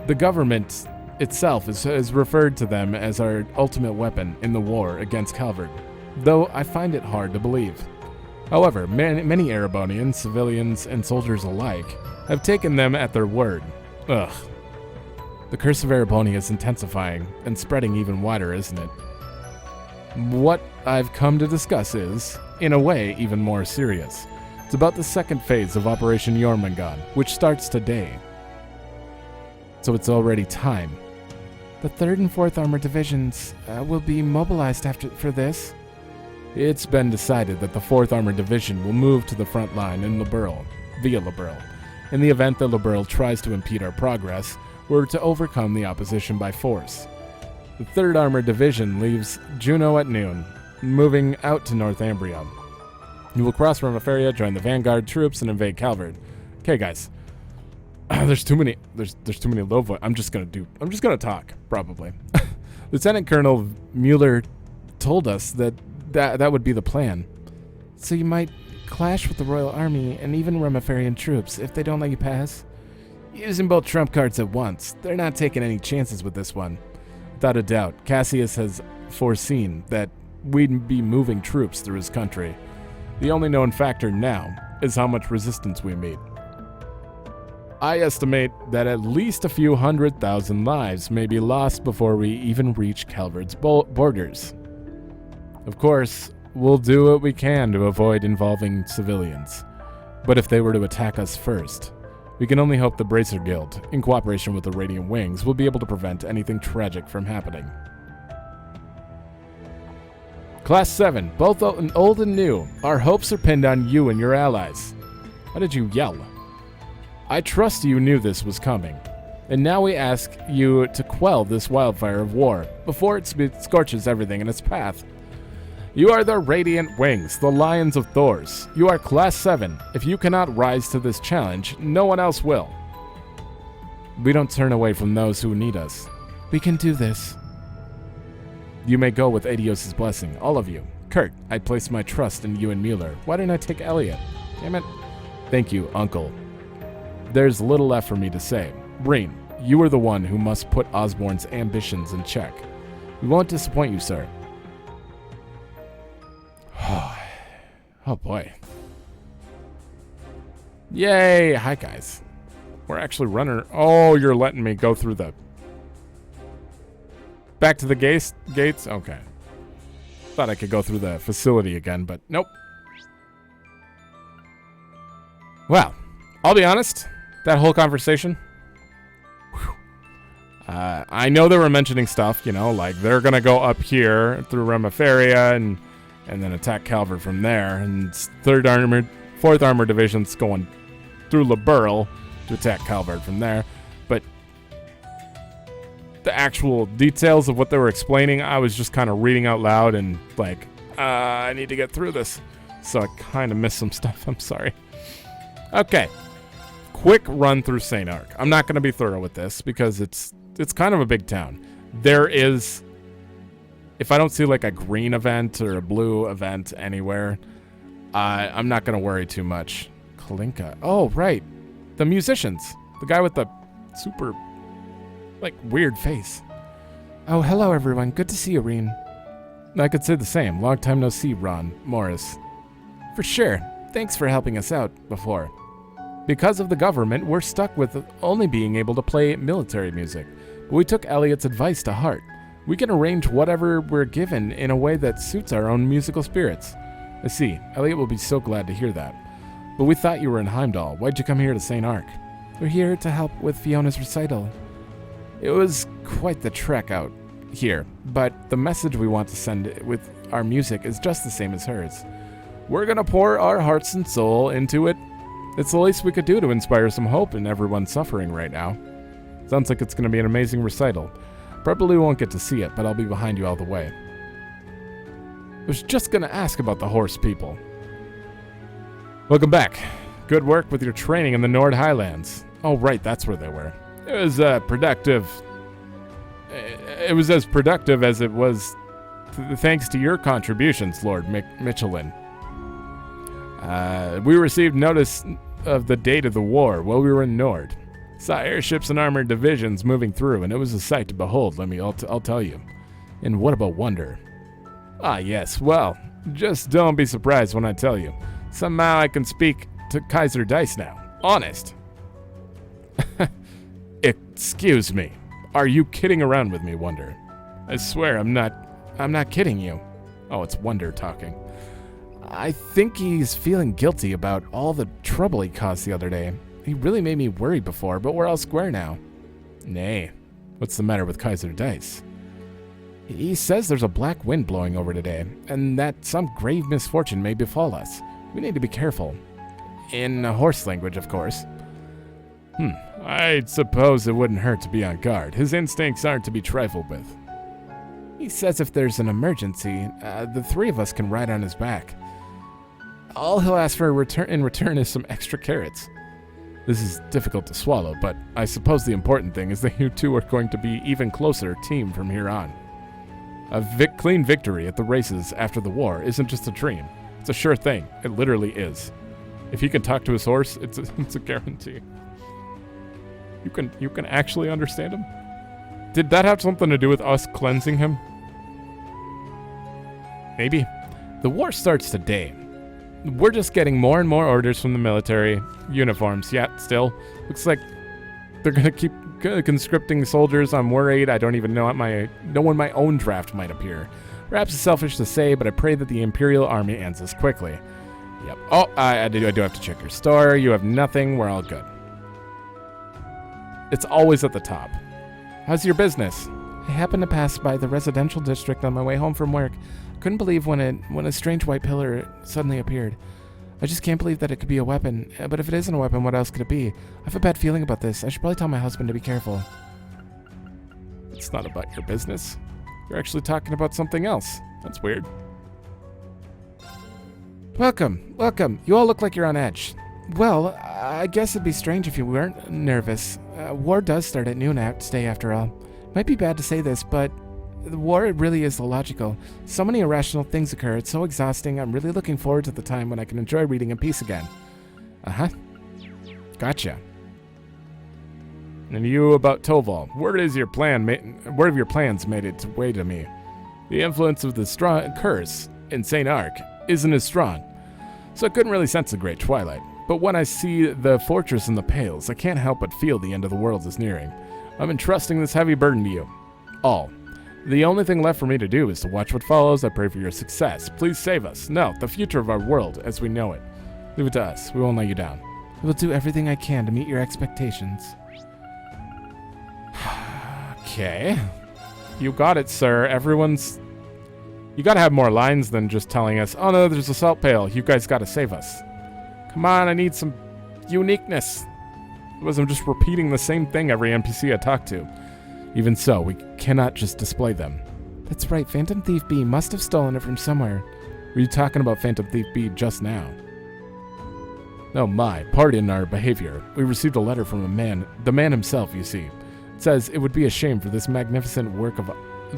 The government itself has referred to them as our ultimate weapon in the war against Calvard, though I find it hard to believe. However, many Erebonians, civilians, and soldiers alike have taken them at their word. Ugh. The curse of Erebonia is intensifying and spreading even wider, isn't it? What I've come to discuss is, in a way, even more serious. It's about the second phase of Operation Jormungand, which starts today. So it's already time. The 3rd and 4th Armored Divisions will be mobilized for this. It's been decided that the 4th Armored Division will move to the front line in via Liberl. In the event that Liberl tries to impede our progress, we're to overcome the opposition by force. The 3rd Armored Division leaves Juneau at noon, moving out to Northumbria. You will cross Remiferia, join the Vanguard troops, and invade Calvard. Okay, guys. There's too many low voice. I'm just gonna talk, probably. Lieutenant Colonel Mueller told us that would be the plan. So you might clash with the Royal Army and even Remiferian troops if they don't let you pass? Using both trump cards at once. They're not taking any chances with this one. Without a doubt, Cassius has foreseen that we'd be moving troops through his country. The only known factor now is how much resistance we meet. I estimate that at least a few 100,000 lives may be lost before we even reach Calvard's borders. Of course, we'll do what we can to avoid involving civilians. But if they were to attack us first, we can only hope the Bracer Guild, in cooperation with the Radiant Wings, will be able to prevent anything tragic from happening. Class 7, both old and new, our hopes are pinned on you and your allies. Why did you yell? I trust you knew this was coming, and now we ask you to quell this wildfire of war before it scorches everything in its path. You are the Radiant Wings, the Lions of Thors. You are Class 7. If you cannot rise to this challenge, no one else will. We don't turn away from those who need us. We can do this. You may go with Adios' blessing, all of you. Kurt, I place my trust in you and Mueller. Why didn't I take Elliot? Damn it. Thank you, Uncle. There's little left for me to say. Breen, you are the one who must put Osborne's ambitions in check. We won't disappoint you, sir. Oh boy. Yay! Hi, guys. We're actually running. Oh, you're letting me go through the... Back to the gates? Okay. Thought I could go through the facility again, but nope. Well, I'll be honest. That whole conversation... I know they were mentioning stuff, like they're going to go up here through Remiferia and then attack Calvard from there. And 4th Armored Division's going through Liberl to attack Calvard from there. But the actual details of what they were explaining, I was just kind of reading out loud and like, I need to get through this. So I kind of missed some stuff. I'm sorry. Okay. Quick run through St. Arc. I'm not going to be thorough with this because it's kind of a big town. There is... If I don't see like a green event or a blue event anywhere, I'm not going to worry too much. Kalinka. Oh, right. The musicians. The guy with the super, weird face. Oh, hello, everyone. Good to see you, Reen. I could say the same. Long time no see, Ron. Morris. For sure. Thanks for helping us out before. Because of the government, we're stuck with only being able to play military music. But we took Elliot's advice to heart. We can arrange whatever we're given in a way that suits our own musical spirits. I see. Elliot will be so glad to hear that. But we thought you were in Heimdall. Why'd you come here to St. Arc? We're here to help with Fiona's recital. It was quite the trek out here, but the message we want to send with our music is just the same as hers. We're gonna pour our hearts and soul into it. It's the least we could do to inspire some hope in everyone suffering right now. Sounds like it's going to be an amazing recital. Probably won't get to see it, but I'll be behind you all the way. I was just going to ask about the horse people. Welcome back. Good work with your training in the Nord Highlands. Oh, right, that's where they were. It was productive. It was as productive as it was thanks to your contributions, Lord Michelin. We received notice of the date of the war while we were in Nord. Saw airships and armored divisions moving through, and it was a sight to behold, I'll tell you. And what about wonder? Ah, yes, well, just don't be surprised when I tell you. Somehow I can speak to Kaiser Dice now. Honest. Excuse me. Are you kidding around with me, Wonder? I swear I'm not kidding you. Oh, it's Wonder talking. I think he's feeling guilty about all the trouble he caused the other day. He really made me worry before, but we're all square now. Nay. What's the matter with Kaiser Dice? He says there's a black wind blowing over today, and that some grave misfortune may befall us. We need to be careful. In horse language, of course. I suppose it wouldn't hurt to be on guard. His instincts aren't to be trifled with. He says if there's an emergency, the three of us can ride on his back. All he'll ask for in return is some extra carrots. This is difficult to swallow, but I suppose the important thing is that you two are going to be even closer team from here on. A clean victory at the races after the war isn't just a dream. It's a sure thing. It literally is. If he can talk to his horse, it's a guarantee. You can actually understand him? Did that have something to do with us cleansing him? Maybe. The war starts today. We're just getting more and more orders from the military. Uniforms, yeah, still. Looks like they're going to keep conscripting soldiers. I'm worried. I don't even know when my own draft might appear. Perhaps it's selfish to say, but I pray that the Imperial Army ends this quickly. Yep. Oh, I do have to check your store. You have nothing. We're all good. It's always at the top. How's your business? I happened to pass by the residential district on my way home from work. Couldn't believe when a strange white pillar suddenly appeared. I just can't believe that it could be a weapon. But if it isn't a weapon, what else could it be? I have a bad feeling about this. I should probably tell my husband to be careful. It's not about your business. You're actually talking about something else. That's weird. Welcome. You all look like you're on edge. Well, I guess it'd be strange if you weren't nervous. War does start at noon today, after all. Might be bad to say this, but the war really is illogical. So many irrational things occur. It's so exhausting. I'm really looking forward to the time when I can enjoy reading in peace again. Uh-huh. Gotcha. And you about Toval. Word have your plans made its way to me. The influence of the strong curse in St. Ark isn't as strong, so I couldn't really sense the Great Twilight. But when I see the fortress and the pales, I can't help but feel the end of the world is nearing. I'm entrusting this heavy burden to you. All. The only thing left for me to do is to watch what follows. I pray for your success. Please save us. No, the future of our world as we know it. Leave it to us. We won't let you down. I will do everything I can to meet your expectations. Okay. You got it, sir. You gotta have more lines than just telling us, oh no, there's a salt pail. You guys gotta save us. Come on, I need some uniqueness. Otherwise, I'm just repeating the same thing every NPC I talk to. Even so, we cannot just display them. That's right, Phantom Thief B must have stolen it from somewhere. Were you talking about Phantom Thief B just now? Oh my, pardon our behavior. We received a letter from the man himself, you see. It says it would be a shame for this magnificent work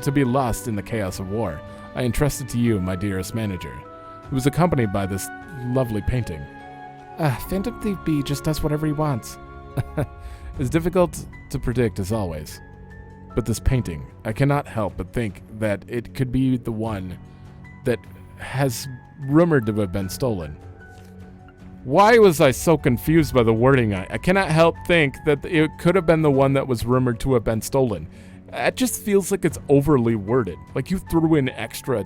to be lost in the chaos of war. I entrust it to you, my dearest manager. It was accompanied by this lovely painting. Phantom Thief B just does whatever he wants. It's difficult to predict as always. But this painting, I cannot help but think that it could be the one that has rumored to have been stolen. Why was I so confused by the wording? I cannot help think that it could have been the one that was rumored to have been stolen. It just feels like it's overly worded. Like you threw in extra.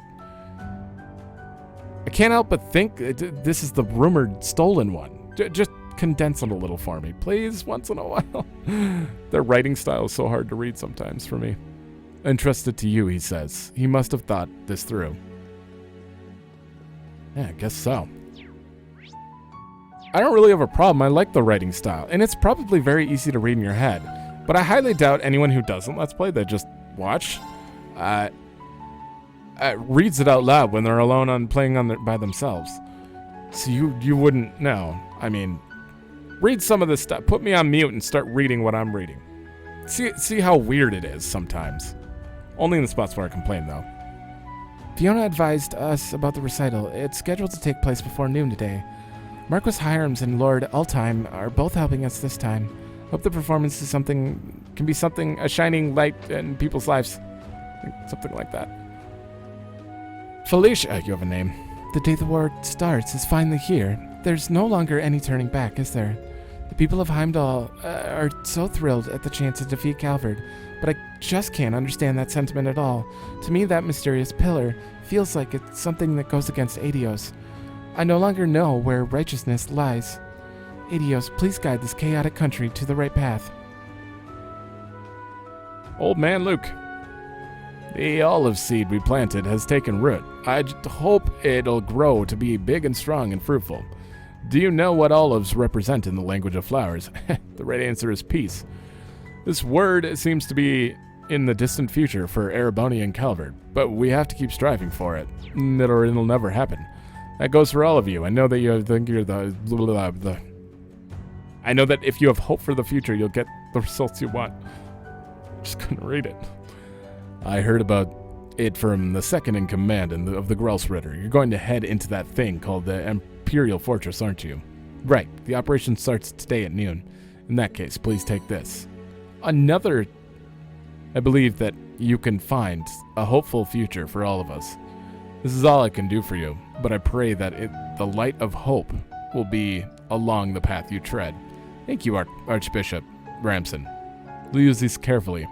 I can't help but think this is the rumored stolen one. Just condense it a little for me, please, once in a while. Their writing style is so hard to read sometimes for me. Entrusted to you, he says. He must have thought this through. Yeah, I guess so. I don't really have a problem. I like the writing style, and it's probably very easy to read in your head. But I highly doubt anyone who doesn't Let's Play, they just watch, reads it out loud when they're alone on playing by themselves. So you wouldn't know. I mean, read some of this stuff. Put me on mute and start reading what I'm reading. See how weird it is sometimes. Only in the spots where I complain, though. Fiona advised us about the recital. It's scheduled to take place before noon today. Marquis Hirams and Lord Altheim are both helping us this time. Hope the performance is a shining light in people's lives. Something like that. Felicia, you have a name. The day the war starts is finally here. There's no longer any turning back, is there? The people of Heimdall are so thrilled at the chance to defeat Calvard, but I just can't understand that sentiment at all. To me, that mysterious pillar feels like it's something that goes against Adios. I no longer know where righteousness lies. Adios, please guide this chaotic country to the right path. Old man Luke. The olive seed we planted has taken root. I hope it'll grow to be big and strong and fruitful. Do you know what olives represent in the language of flowers? The right answer is peace. This word seems to be in the distant future for Ereboni and Calvard, but we have to keep striving for it. It'll never happen. That goes for all of you. I know that you think you're I know that if you have hope for the future, you'll get the results you want. Just couldn't read it. I heard about it from the second in command of the Grelsritter. You're going to head into that thing called the Imperial Fortress, aren't you? Right. The operation starts today at noon. In that case, please take this. I believe that you can find a hopeful future for all of us. This is all I can do for you, but I pray that the light of hope will be along the path you tread. Thank you, Archbishop Ramson. We'll use these carefully.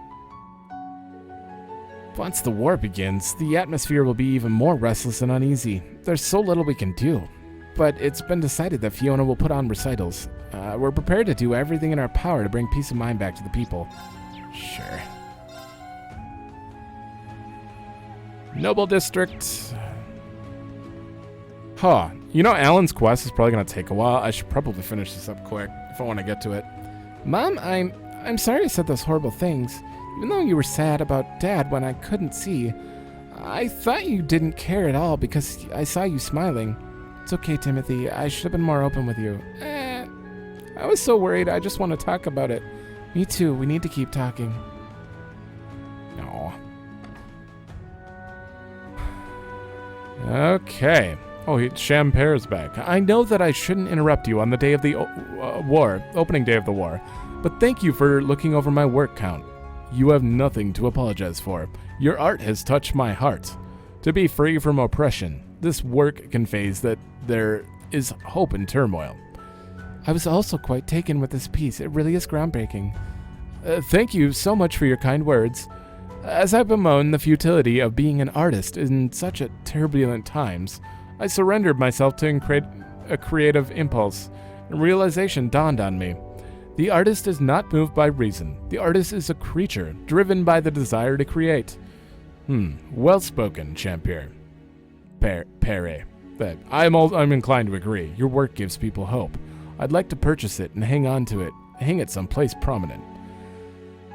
Once the war begins, the atmosphere will be even more restless and uneasy. There's so little we can do. But it's been decided that Fiona will put on recitals. We're prepared to do everything in our power to bring peace of mind back to the people. Sure. Noble District. Huh. You know, Alan's quest is probably going to take a while. I should probably finish this up quick if I want to get to it. Mom, I'm sorry I said those horrible things. Even though you were sad about Dad when I couldn't see, I thought you didn't care at all because I saw you smiling. It's okay, Timothy. I should have been more open with you. I was so worried. I just want to talk about it. Me too. We need to keep talking. No. Okay. Oh, Champer's back. I know that I shouldn't interrupt you on the day of the opening day of the war, but thank you for looking over my work count. You have nothing to apologize for. Your art has touched my heart. To be free from oppression, this work conveys that there is hope in turmoil. I was also quite taken with this piece. It really is groundbreaking. Thank you so much for your kind words. As I bemoan the futility of being an artist in such turbulent times, I surrendered myself to a creative impulse, and realization dawned on me. The artist is not moved by reason. The artist is a creature, driven by the desire to create. Well spoken, Champier. Pere. I'm inclined to agree. Your work gives people hope. I'd like to purchase it and hang on to it, hang it someplace prominent.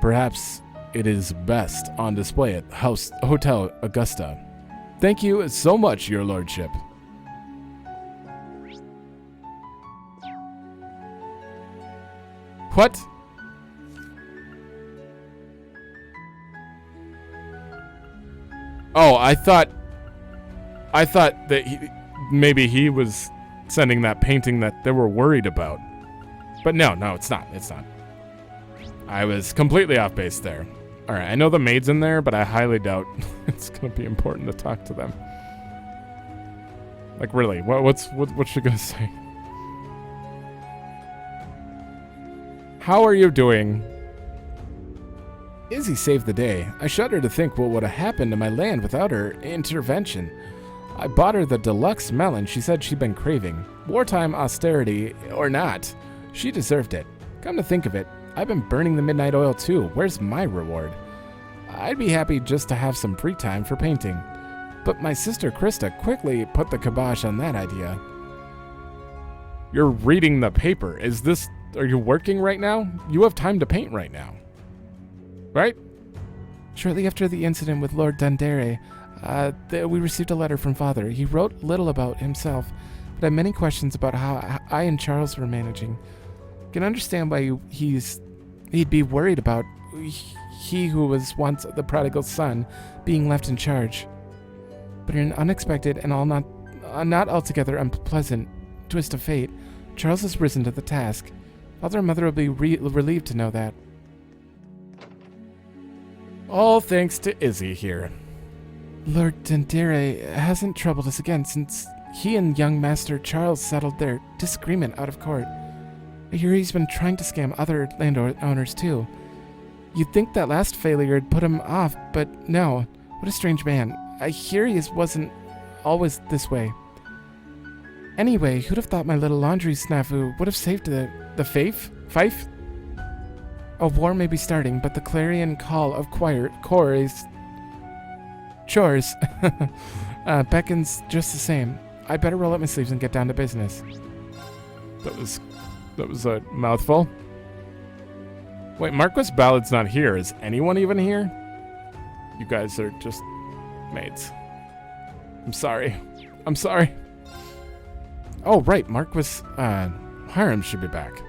Perhaps it is best on display at Hotel Augusta. Thank you so much, Your Lordship. What? Oh, I thought that maybe he was sending that painting that they were worried about. But no, it's not. It's not. I was completely off base there. All right, I know the maid's in there, but I highly doubt it's going to be important to talk to them. Like, really, what's she going to say? How are you doing? Izzy saved the day. I shudder to think what would have happened to my land without her intervention. I bought her the deluxe melon she said she'd been craving. Wartime austerity or not, she deserved it. Come to think of it, I've been burning the midnight oil too. Where's my reward? I'd be happy just to have some free time for painting. But my sister Krista quickly put the kibosh on that idea. You're reading the paper. Are you working right now? You have time to paint right now. Right? Shortly after the incident with Lord Dundere, we received a letter from Father. He wrote little about himself, but had many questions about how I and Charles were managing. Can understand why he'd be worried about he who was once the prodigal son being left in charge. But in an unexpected and not altogether unpleasant twist of fate, Charles has risen to the task. Father and Mother will be relieved to know that. All thanks to Izzy here. Lord Dundere hasn't troubled us again since he and young Master Charles settled their disagreement out of court. I hear he's been trying to scam other landowners too. You'd think that last failure had put him off, but no. What a strange man. I hear he wasn't always this way. Anyway, who'd have thought my little laundry snafu would have saved the fife? A war may be starting, but the clarion call of chores beckons just the same. I better roll up my sleeves and get down to business. That was a mouthful. Wait, Marquis Ballard's not here. Is anyone even here? You guys are just maids. I'm sorry. Oh, right. Marquis Hiram should be back.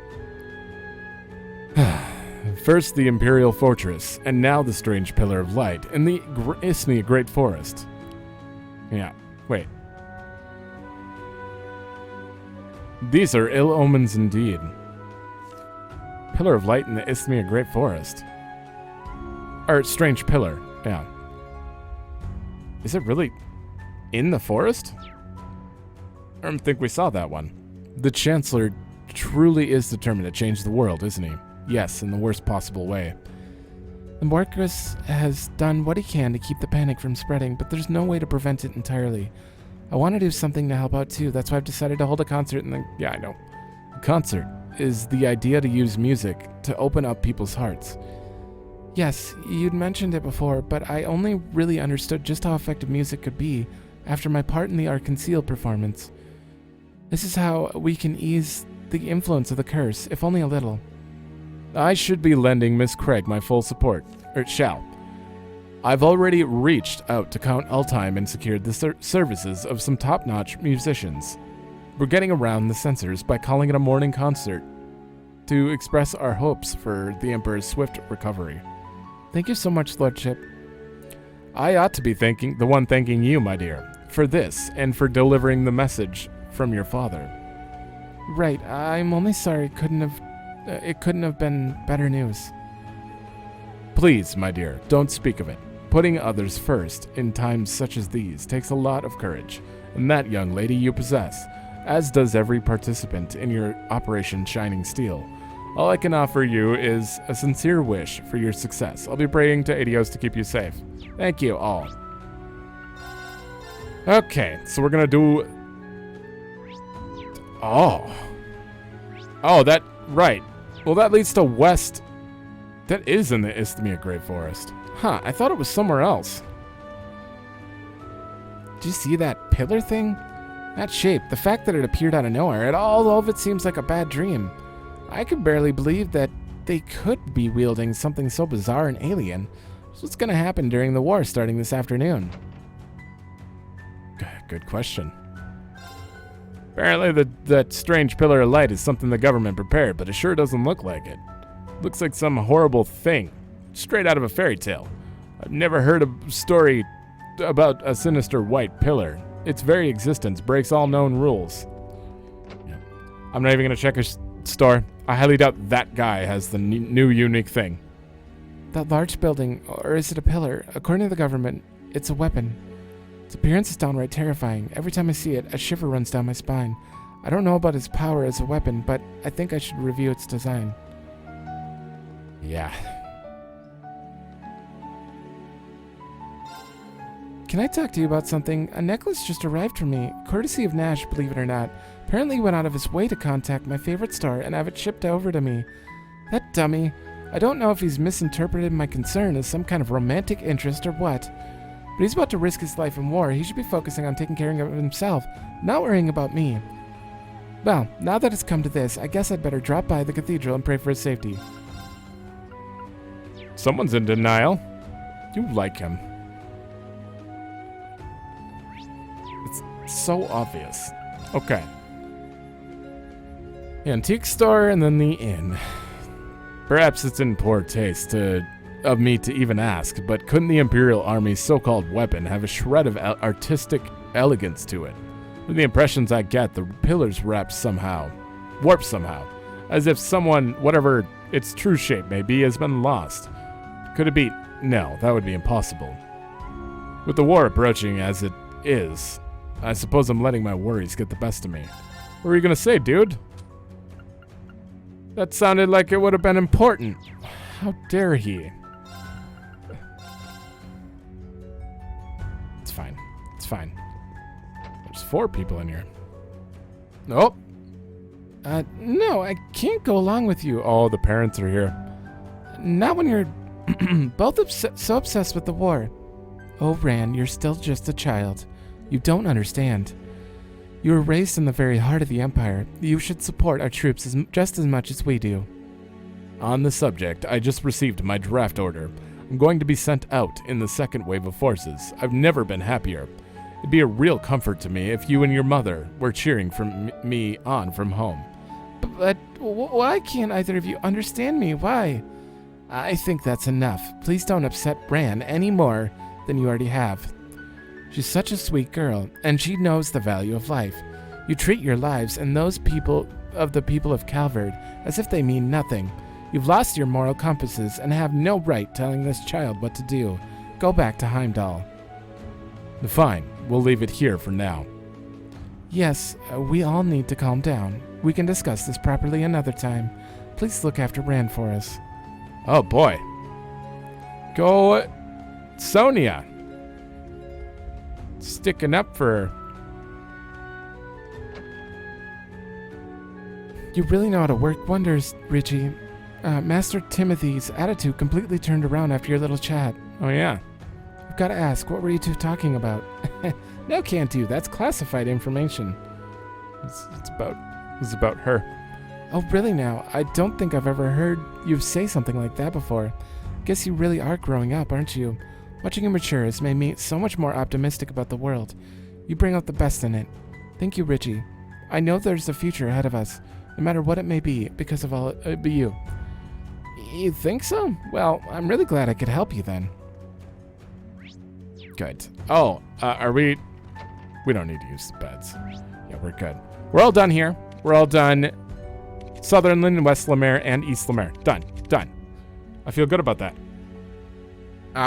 First the Imperial Fortress, and now the strange Pillar of Light in the Isthmia Great Forest. Yeah, wait. These are ill omens indeed. Pillar of Light in the Isthmia Great Forest. Or strange pillar, yeah. Is it really in the forest? I don't think we saw that one. The Chancellor truly is determined to change the world, isn't he? Yes, in the worst possible way. The Marquis has done what he can to keep the panic from spreading, but there's no way to prevent it entirely. I want to do something to help out too. That's why I've decided to hold a concert and then... Yeah, I know. A concert is the idea to use music to open up people's hearts. Yes, you'd mentioned it before, but I only really understood just how effective music could be after my part in the Arconceal performance. This is how we can ease the influence of the curse, if only a little. I should be lending Miss Craig my full support, or shall. I've already reached out to Count Altheim and secured the services of some top-notch musicians. We're getting around the censors by calling it a morning concert to express our hopes for the Emperor's swift recovery. Thank you so much, Lordship. I ought to be the one thanking you, my dear, for this and for delivering the message from your father. Right, I'm only sorry it couldn't have been better news. Please, my dear, don't speak of it. Putting others first in times such as these takes a lot of courage, and that, young lady, you possess, as does every participant in your Operation Shining Steel. All I can offer you is a sincere wish for your success. I'll be praying to Adios to keep you safe. Thank you all. Okay, so we're gonna do... Oh, that... Right. Well, that leads to west. That is in the Isthmia Great Forest. Huh, I thought it was somewhere else. Did you see that pillar thing? That shape, the fact that it appeared out of nowhere, all of it seems like a bad dream. I could barely believe that they could be wielding something so bizarre and alien. So what's going to happen during the war starting this afternoon? Good question. Apparently that strange pillar of light is something the government prepared, but it sure doesn't look like it. Looks like some horrible thing, straight out of a fairy tale. I've never heard a story about a sinister white pillar. Its very existence breaks all known rules. Yeah. I'm not even going to check his store. I highly doubt that guy has the new unique thing. That large building, or is it a pillar? According to the government, it's a weapon. Its appearance is downright terrifying. Every time I see it, a shiver runs down my spine. I don't know about its power as a weapon, but I think I should review its design. Yeah. Can I talk to you about something? A necklace just arrived for me, courtesy of Nash, believe it or not. Apparently he went out of his way to contact my favorite star and have it shipped over to me. That dummy. I don't know if he's misinterpreted my concern as some kind of romantic interest or what. But he's about to risk his life in war. He should be focusing on taking care of himself, not worrying about me. Well, now that it's come to this, I guess I'd better drop by the cathedral and pray for his safety. Someone's in denial. You like him. It's so obvious. Okay. The antique store and then the inn. Perhaps it's in poor taste of me to even ask, but couldn't the Imperial Army's so-called weapon have a shred of artistic elegance to it? With the impressions I get, the pillars warped somehow, as if someone, whatever its true shape may be, has been lost. Could it be? No, that would be impossible. With the war approaching as it is, I suppose I'm letting my worries get the best of me. What were you gonna say, dude? That sounded like it would have been important. How dare he? It's fine. It's fine. There's 4 people in here. Nope. No, I can't go along with you. Oh, the parents are here. Not when you're both so obsessed with the war. Oh, Ran, you're still just a child. You don't understand. You were raised in the very heart of the Empire. You should support our troops just as much as we do. On the subject, I just received my draft order. I'm going to be sent out in the second wave of forces. I've never been happier. It'd be a real comfort to me if you and your mother were cheering me on from home. But why can't either of you understand me? Why? I think that's enough. Please don't upset Ran any more than you already have. She's such a sweet girl, and she knows the value of life. You treat your lives and those people of Calvard as if they mean nothing. You've lost your moral compasses and have no right telling this child what to do. Go back to Heimdall. Fine, we'll leave it here for now. Yes, we all need to calm down. We can discuss this properly another time. Please look after Rand for us. Oh boy. Go, Sonia. Sticking up for her. You really know how to work wonders, Richie. Master Timothy's attitude completely turned around after your little chat. Oh yeah. I've got to ask, what were you two talking about? No, can't do. That's classified information. It's about her. Oh, really now? I don't think I've ever heard you say something like that before. Guess you really are growing up, aren't you? Watching you mature has made me so much more optimistic about the world. You bring out the best in it. Thank you, Richie. I know there's a future ahead of us, no matter what it may be, because of all it be you. You think so? Well, I'm really glad I could help you then. Good. Oh, are we... We don't need to use the beds. Yeah, we're good. We're all done here. We're all done. Sutherland, West Lemaire, and East Lemaire. Done. Done. I feel good about that.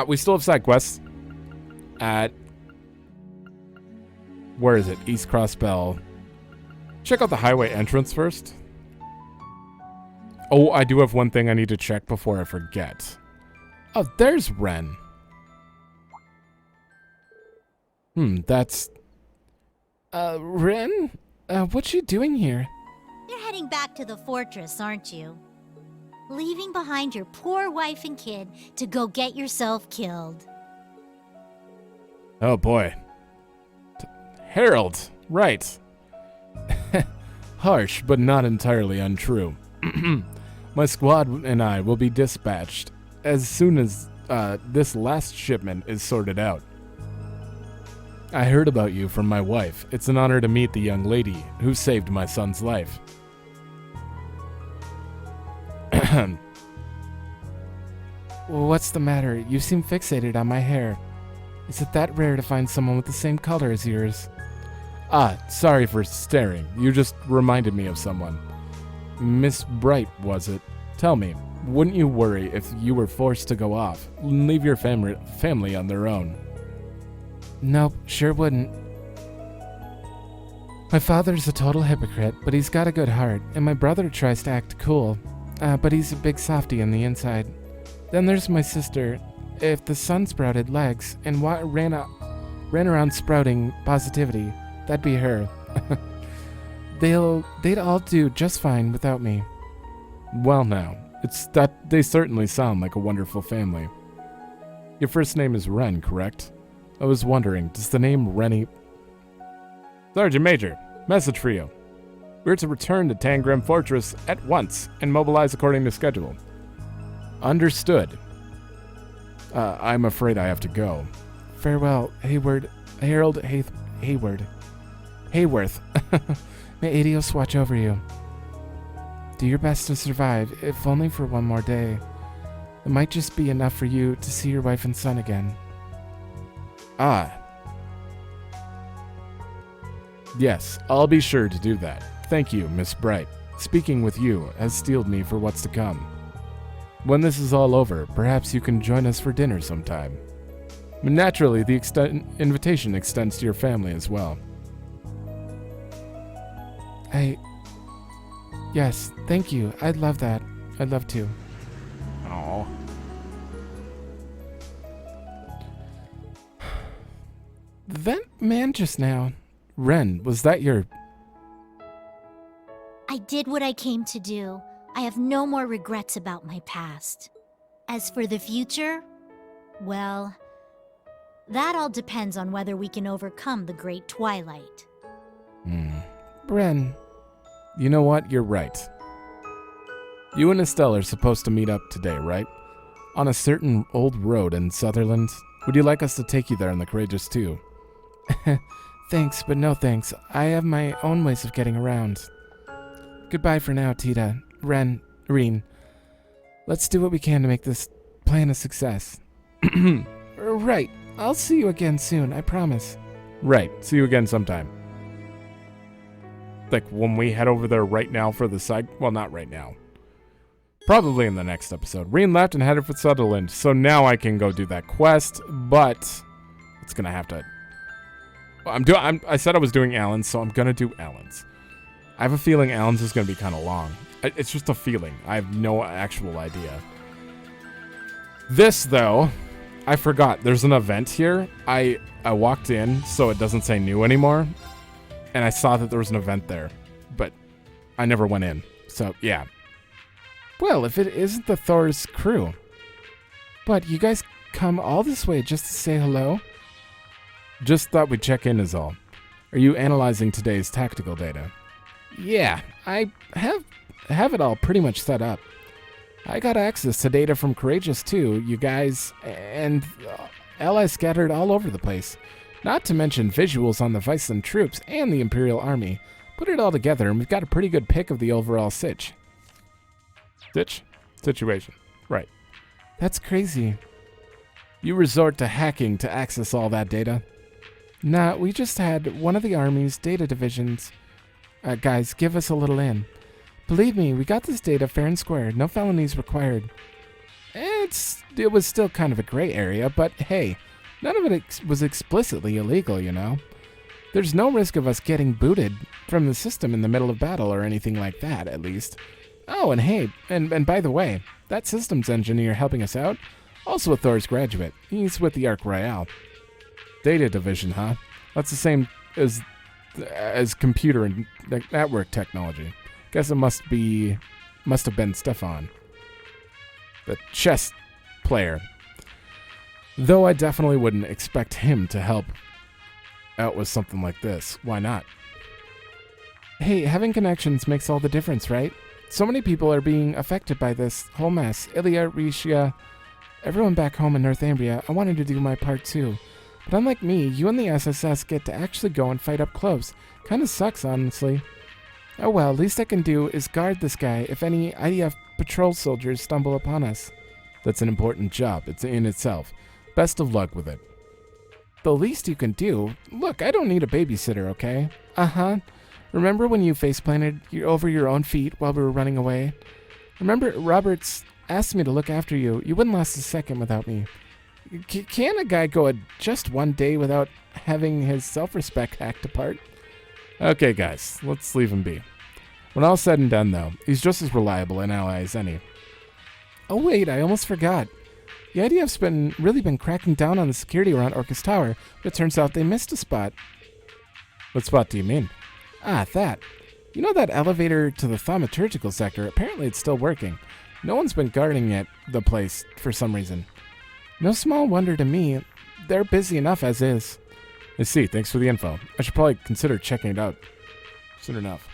We still have side quests at... Where is it? East Crossbell. Check out the highway entrance first. Oh, I do have one thing I need to check before I forget. Oh, there's Ren. That's... Ren? What's she doing here? You're heading back to the fortress, aren't you? Leaving behind your poor wife and kid to go get yourself killed. Oh boy. Harold, right. Harsh, but not entirely untrue. My squad and I will be dispatched as soon as this last shipment is sorted out. I heard about you from my wife. It's an honor to meet the young lady who saved my son's life. What's the matter? You seem fixated on my hair. Is it that rare to find someone with the same color as yours? Ah, sorry for staring. You just reminded me of someone. Miss Bright, was it? Tell me, wouldn't you worry if you were forced to go off and leave your family on their own? Nope, sure wouldn't. My father's a total hypocrite, but he's got a good heart, and my brother tries to act cool, but he's a big softy on the inside. Then there's my sister. If the sun sprouted legs and ran around sprouting positivity, that'd be her. They'd all do just fine without me. Well now, it's that they certainly sound like a wonderful family. Your first name is Ren, correct? I was wondering, does the name Rennie... Sergeant Major, message for you. We're to return to Tangram Fortress at once and mobilize according to schedule. Understood. I'm afraid I have to go. Farewell, Hayward. Harold Hayward. Hayworth. May Adios watch over you. Do your best to survive, if only for one more day. It might just be enough for you to see your wife and son again. Ah. Yes, I'll be sure to do that. Thank you, Miss Bright. Speaking with you has steeled me for what's to come. When this is all over, perhaps you can join us for dinner sometime. Naturally, the invitation extends to your family as well. Yes, thank you. I'd love that. I'd love to. Oh. That man just now. Ren, was that your... I did what I came to do. I have no more regrets about my past. As for the future, well, that all depends on whether we can overcome the Great Twilight. Ren. You know what? You're right. You and Estelle are supposed to meet up today, right? On a certain old road in Sutherland. Would you like us to take you there in the Courageous too? Thanks, but no thanks. I have my own ways of getting around. Goodbye for now, Tita. Reen. Let's do what we can to make this plan a success. Right. I'll see you again soon, I promise. Right. See you again sometime. Like when we head over there right now for the side. Well, not right now. Probably in the next episode. Reen left and headed for Sutherland, so now I can go do that quest, but it's gonna have to. I said I was doing Alan's, so I'm gonna do Alan's. I have a feeling Alan's is gonna be kind of long. It's just a feeling. I have no actual idea. This though, I forgot. There's an event here. I walked in, so it doesn't say new anymore. And I saw that there was an event there, but I never went in. So, yeah. Well, if it isn't the Thor's crew. But you guys come all this way just to say hello? Just thought we'd check in is all. Are you analyzing today's tactical data? Yeah, I have it all pretty much set up. I got access to data from Courageous too, you guys, and allies scattered all over the place. Not to mention visuals on the Viceland troops and the Imperial Army. Put it all together and we've got a pretty good pick of the overall situation. Right. That's crazy. You resort to hacking to access all that data? Nah, we just had one of the Army's data divisions guys give us a little in. Believe me, we got this data fair and square, no felonies required. It was still kind of a gray area, but hey, none of it was explicitly illegal, you know? There's no risk of us getting booted from the system in the middle of battle or anything like that, at least. Oh, and hey, and by the way, that systems engineer helping us out, also a Thor's graduate. He's with the Arc Royale. Data division, huh? That's the same as computer and network technology. Guess it must have been Stefan, the chess player. Though I definitely wouldn't expect him to help out with something like this. Why not? Hey, having connections makes all the difference, right? So many people are being affected by this whole mess. Ilya, Risha, everyone back home in Northumbria. I wanted to do my part too. But unlike me, you and the SSS get to actually go and fight up close. Kinda sucks, honestly. Oh well, least I can do is guard this guy if any IDF patrol soldiers stumble upon us. That's an important job. It's in itself. Best of luck with it. The least you can do? Look, I don't need a babysitter, okay? Uh-huh. Remember when you face-planted over your own feet while we were running away? Remember Roberts asked me to look after you. You wouldn't last a second without me. Can a guy go just one day without having his self-respect hacked apart? Okay, guys, let's leave him be. When all's said and done, though, he's just as reliable an ally as any. Oh wait, I almost forgot. The IDF's really been cracking down on the security around Orcus Tower, but it turns out they missed a spot. What spot do you mean? Ah, that. You know that elevator to the thaumaturgical sector? Apparently it's still working. No one's been guarding the place for some reason. No small wonder to me. They're busy enough as is. I see. Thanks for the info. I should probably consider checking it out soon enough.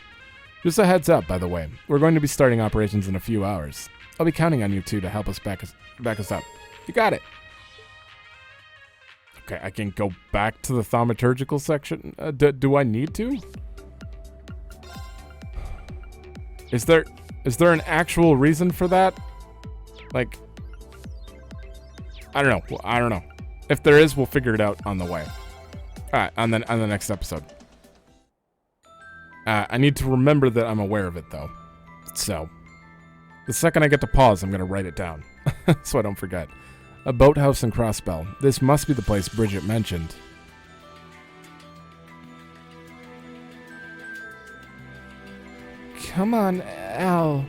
Just a heads up, by the way. We're going to be starting operations in a few hours. I'll be counting on you two to help us back us up. You got it. Okay, I can go back to the thaumaturgical section. Do I need to? Is there an actual reason for that? Like, I don't know. Well, I don't know. If there is, we'll figure it out on the way. All right, on the next episode. I need to remember that I'm aware of it, though. So, the second I get to pause, I'm going to write it down. So I don't forget. A boathouse and crossbell. This must be the place Bridget mentioned. Come on, Al.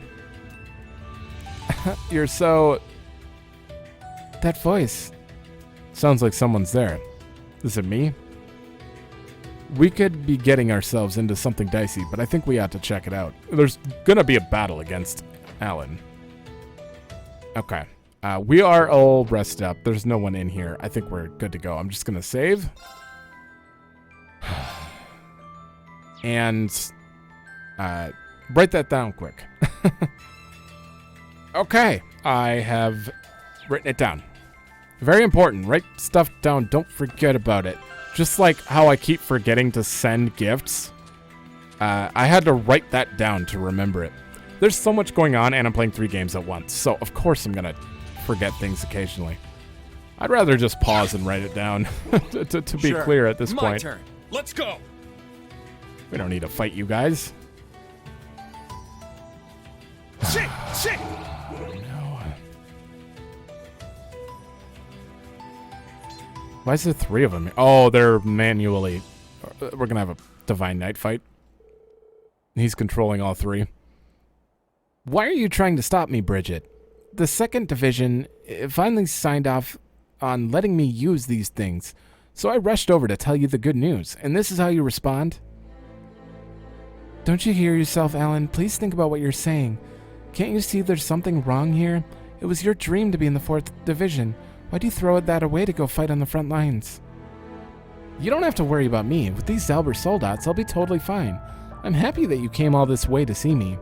You're so... That voice. Sounds like someone's there. Is it me? We could be getting ourselves into something dicey, but I think we ought to check it out. There's gonna be a battle against Alan. Okay. We are all rested up. There's no one in here. I think we're good to go. I'm just gonna save. And write that down quick. Okay. I have written it down. Very important. Write stuff down. Don't forget about it. Just like how I keep forgetting to send gifts. I had to write that down to remember it. There's so much going on, and I'm playing 3 games at once. So, of course, I'm going to forget things occasionally. I'd rather just pause and write it down to be clear at this point. My turn. Let's go. We don't need to fight you guys. Shit! Shit! No. Why is there 3 of them? Oh, they're manually. We're going to have a Divine Knight fight. He's controlling all 3. Why are you trying to stop me, Bridget? The 2nd Division finally signed off on letting me use these things, so I rushed over to tell you the good news, and this is how you respond? Don't you hear yourself, Alan? Please think about what you're saying. Can't you see there's something wrong here? It was your dream to be in the 4th Division. Why'd you throw that away to go fight on the front lines? You don't have to worry about me. With these Zalber soldats, I'll be totally fine. I'm happy that you came all this way to see me.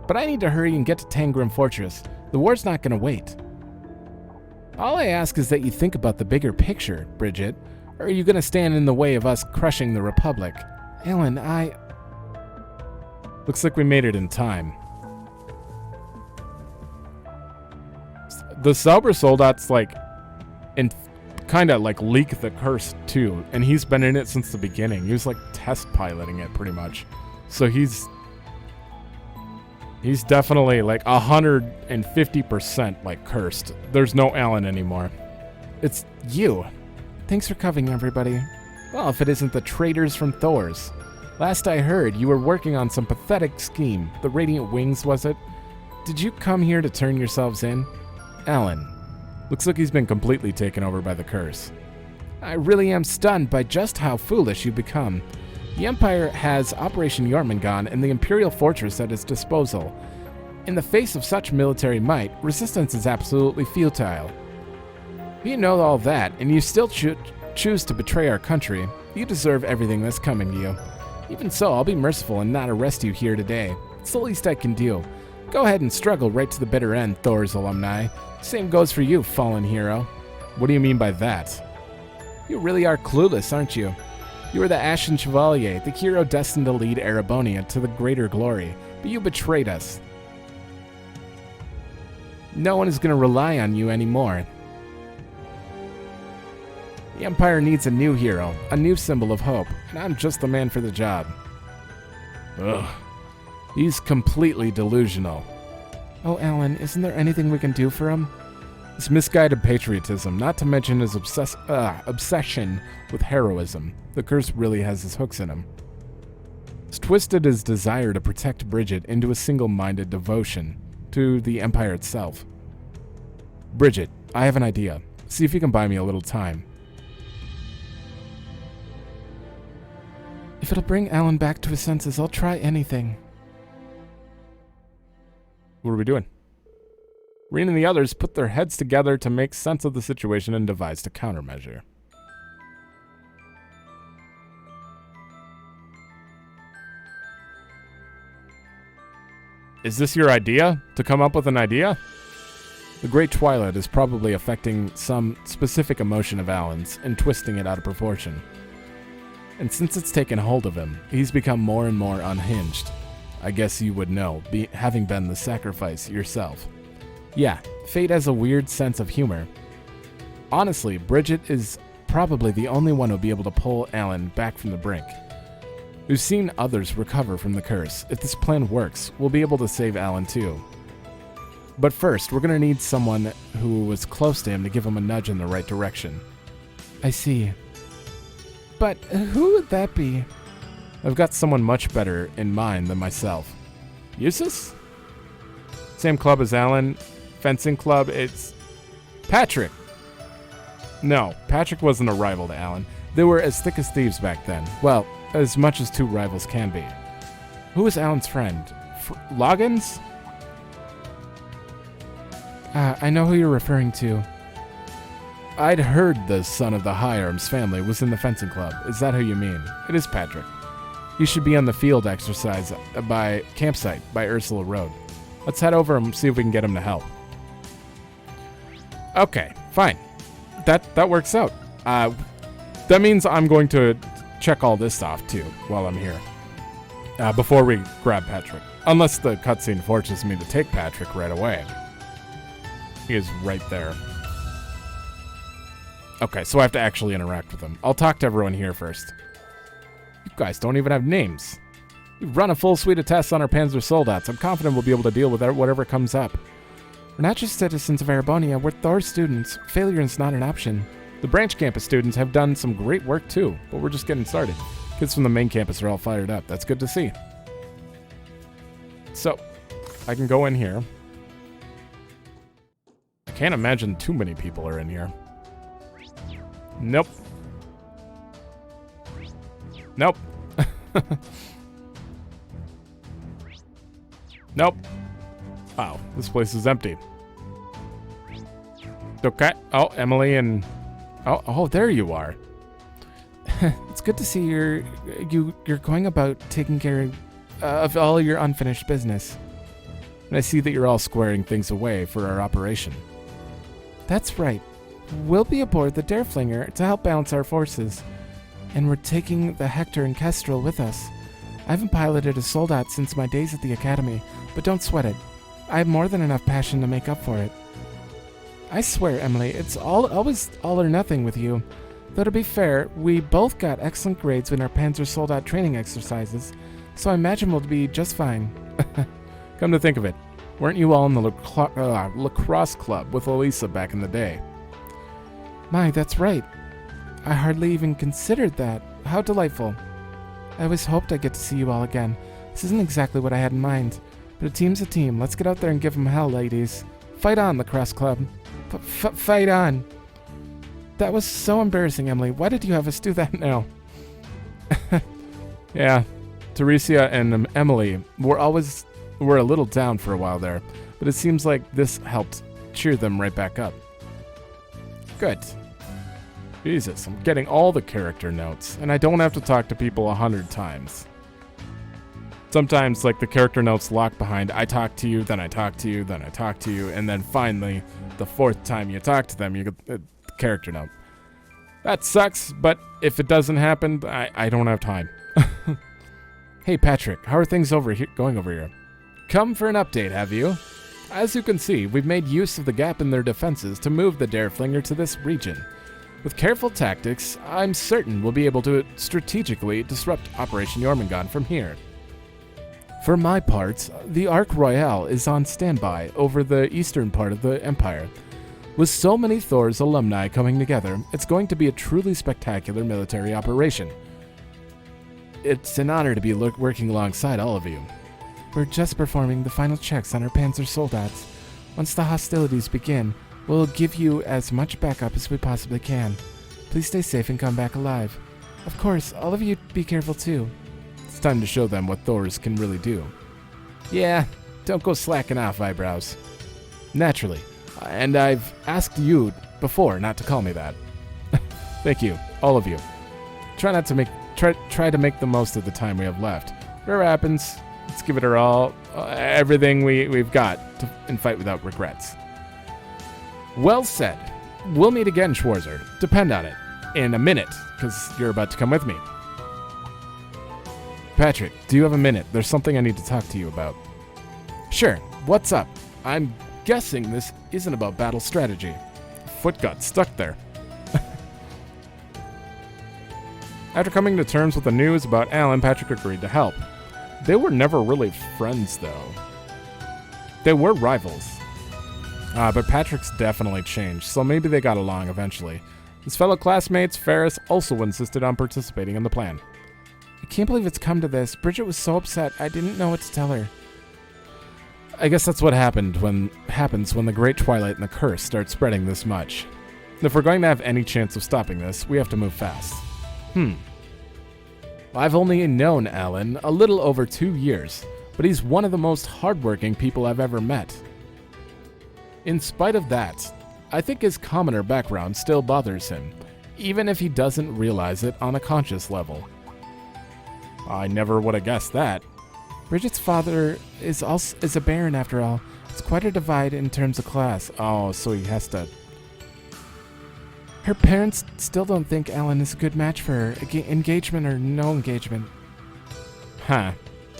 But I need to hurry and get to Tangrim Fortress. The war's not going to wait. All I ask is that you think about the bigger picture, Bridget. Or are you going to stand in the way of us crushing the Republic? Alan, Looks like we made it in time. The Zalber soldats, kind of leak the curse too, and he's been in it since the beginning. He was test piloting it pretty much. So he's definitely 150% cursed. There's no Alan anymore. It's you. Thanks for coming, everybody. Well, if it isn't the traitors from Thor's. Last I heard, you were working on some pathetic scheme. The Radiant Wings, was it? Did you come here to turn yourselves in? Alan. Looks like he's been completely taken over by the curse. I really am stunned by just how foolish you've become. The Empire has Operation Jormungand and the Imperial Fortress at its disposal. In the face of such military might, resistance is absolutely futile. You know all that, and you still choose to betray our country. You deserve everything that's coming to you. Even so, I'll be merciful and not arrest you here today. It's the least I can do. Go ahead and struggle right to the bitter end, Thor's alumni. Same goes for you, fallen hero. What do you mean by that? You really are clueless, aren't you? You were the Ashen Chevalier, the hero destined to lead Erebonia to the greater glory, but you betrayed us. No one is going to rely on you anymore. The Empire needs a new hero, a new symbol of hope, and I'm just the man for the job. Ugh. He's completely delusional. Oh, Alan, isn't there anything we can do for him? His misguided patriotism, not to mention his obsession with heroism. The curse really has his hooks in him. It's twisted his desire to protect Bridget into a single-minded devotion to the Empire itself. Bridget, I have an idea. See if you can buy me a little time. If it'll bring Alan back to his senses, I'll try anything. What are we doing? Reen and the others put their heads together to make sense of the situation and devised a countermeasure. Is this your idea? To come up with an idea? The Great Twilight is probably affecting some specific emotion of Alan's and twisting it out of proportion. And since it's taken hold of him, he's become more and more unhinged. I guess you would know, having been the sacrifice yourself. Yeah, fate has a weird sense of humor. Honestly, Bridget is probably the only one who'll be able to pull Alan back from the brink. We've seen others recover from the curse. If this plan works, we'll be able to save Alan too. But first, we're gonna need someone who was close to him to give him a nudge in the right direction. I see. But who would that be? I've got someone much better in mind than myself. Eustace? Same club as Alan. Fencing club, it's Patrick. No, Patrick wasn't a rival to Alan. They were as thick as thieves back then. Well, as much as two rivals can be. Who was Alan's friend? Loggins? I know who you're referring to. I'd heard the son of the High Arms family was in the fencing club. Is that who you mean? It is Patrick. He should be on the field exercise by campsite by Ursula Road. Let's head over and see if we can get him to help. Okay, fine. That works out. That means I'm going to check all this off too while I'm here. Before we grab Patrick. Unless the cutscene forces me to take Patrick right away. He is right there. Okay, so I have to actually interact with him. I'll talk to everyone here first. You guys don't even have names. We've run a full suite of tests on our Panzer Soldats. I'm confident we'll be able to deal with whatever comes up. We're not just citizens of Arabonia, we're Thor students. Failure is not an option. The branch campus students have done some great work too, but we're just getting started. Kids from the main campus are all fired up. That's good to see. So, I can go in here. I can't imagine too many people are in here. Nope. Nope. Nope. Wow, this place is empty. Okay. Oh, Emily and... Oh, there you are. It's good to see you're going about taking care of all your unfinished business. And I see that you're all squaring things away for our operation. That's right. We'll be aboard the Dareflinger to help balance our forces. And we're taking the Hector and Kestrel with us. I haven't piloted a Soldat since my days at the Academy, but don't sweat it. I have more than enough passion to make up for it. I swear, Emily, it's always all or nothing with you. Though to be fair, we both got excellent grades in our Panzer Soldat training exercises, so I imagine we'll be just fine. Come to think of it, weren't you all in the lacrosse club with Elisa back in the day? My, that's right. I hardly even considered that. How delightful. I always hoped I'd get to see you all again. This isn't exactly what I had in mind, but a team's a team. Let's get out there and give them hell, ladies. Fight on, lacrosse club. Fight on. That was so embarrassing, Emily. Why did you have us do that now? Yeah, Teresia and Emily were a little down for a while there, but it seems like this helped cheer them right back up. Good. Jesus, I'm getting all the character notes, and I don't have to talk to people 100 times. Sometimes, like, the character notes lock behind, I talk to you, then I talk to you, then I talk to you, and then finally, the fourth time you talk to them, you get the character note. That sucks, but if it doesn't happen, I don't have time. Hey, Patrick, how are things going over here? Come for an update, have you? As you can see, we've made use of the gap in their defenses to move the Dareflinger to this region. With careful tactics, I'm certain we'll be able to strategically disrupt Operation Jormungand from here. For my part, the Ark Royale is on standby over the eastern part of the Empire. With so many Thor's alumni coming together, it's going to be a truly spectacular military operation. It's an honor to be working alongside all of you. We're just performing the final checks on our Panzer Soldats. Once the hostilities begin, we'll give you as much backup as we possibly can. Please stay safe and come back alive. Of course, all of you be careful too. It's time to show them what Thors can really do. Yeah, don't go slacking off, eyebrows. Naturally. And I've asked you before not to call me that. Thank you, all of you. Try to make the most of the time we have left. Whatever happens, let's give it our all, everything we've got, and fight without regrets. Well said. We'll meet again, Schwarzer. Depend on it. In a minute, because you're about to come with me. Patrick, do you have a minute? There's something I need to talk to you about. Sure. What's up? I'm guessing this isn't about battle strategy. Foot got stuck there. After coming to terms with the news about Alan, Patrick agreed to help. They were never really friends, though. They were rivals. But Patrick's definitely changed, so maybe they got along eventually. His fellow classmates, Ferris, also insisted on participating in the plan. I can't believe it's come to this. Bridget was so upset, I didn't know what to tell her. I guess that's what happens when the Great Twilight and the Curse start spreading this much. If we're going to have any chance of stopping this, we have to move fast. I've only known Alan a little over 2 years, but he's one of the most hardworking people I've ever met. In spite of that, I think his commoner background still bothers him, even if he doesn't realize it on a conscious level. I never would have guessed that. Bridget's father is a baron after all. It's quite a divide in terms of class. Oh, so he has to... Her parents still don't think Alan is a good match for her, engagement or no engagement. Huh.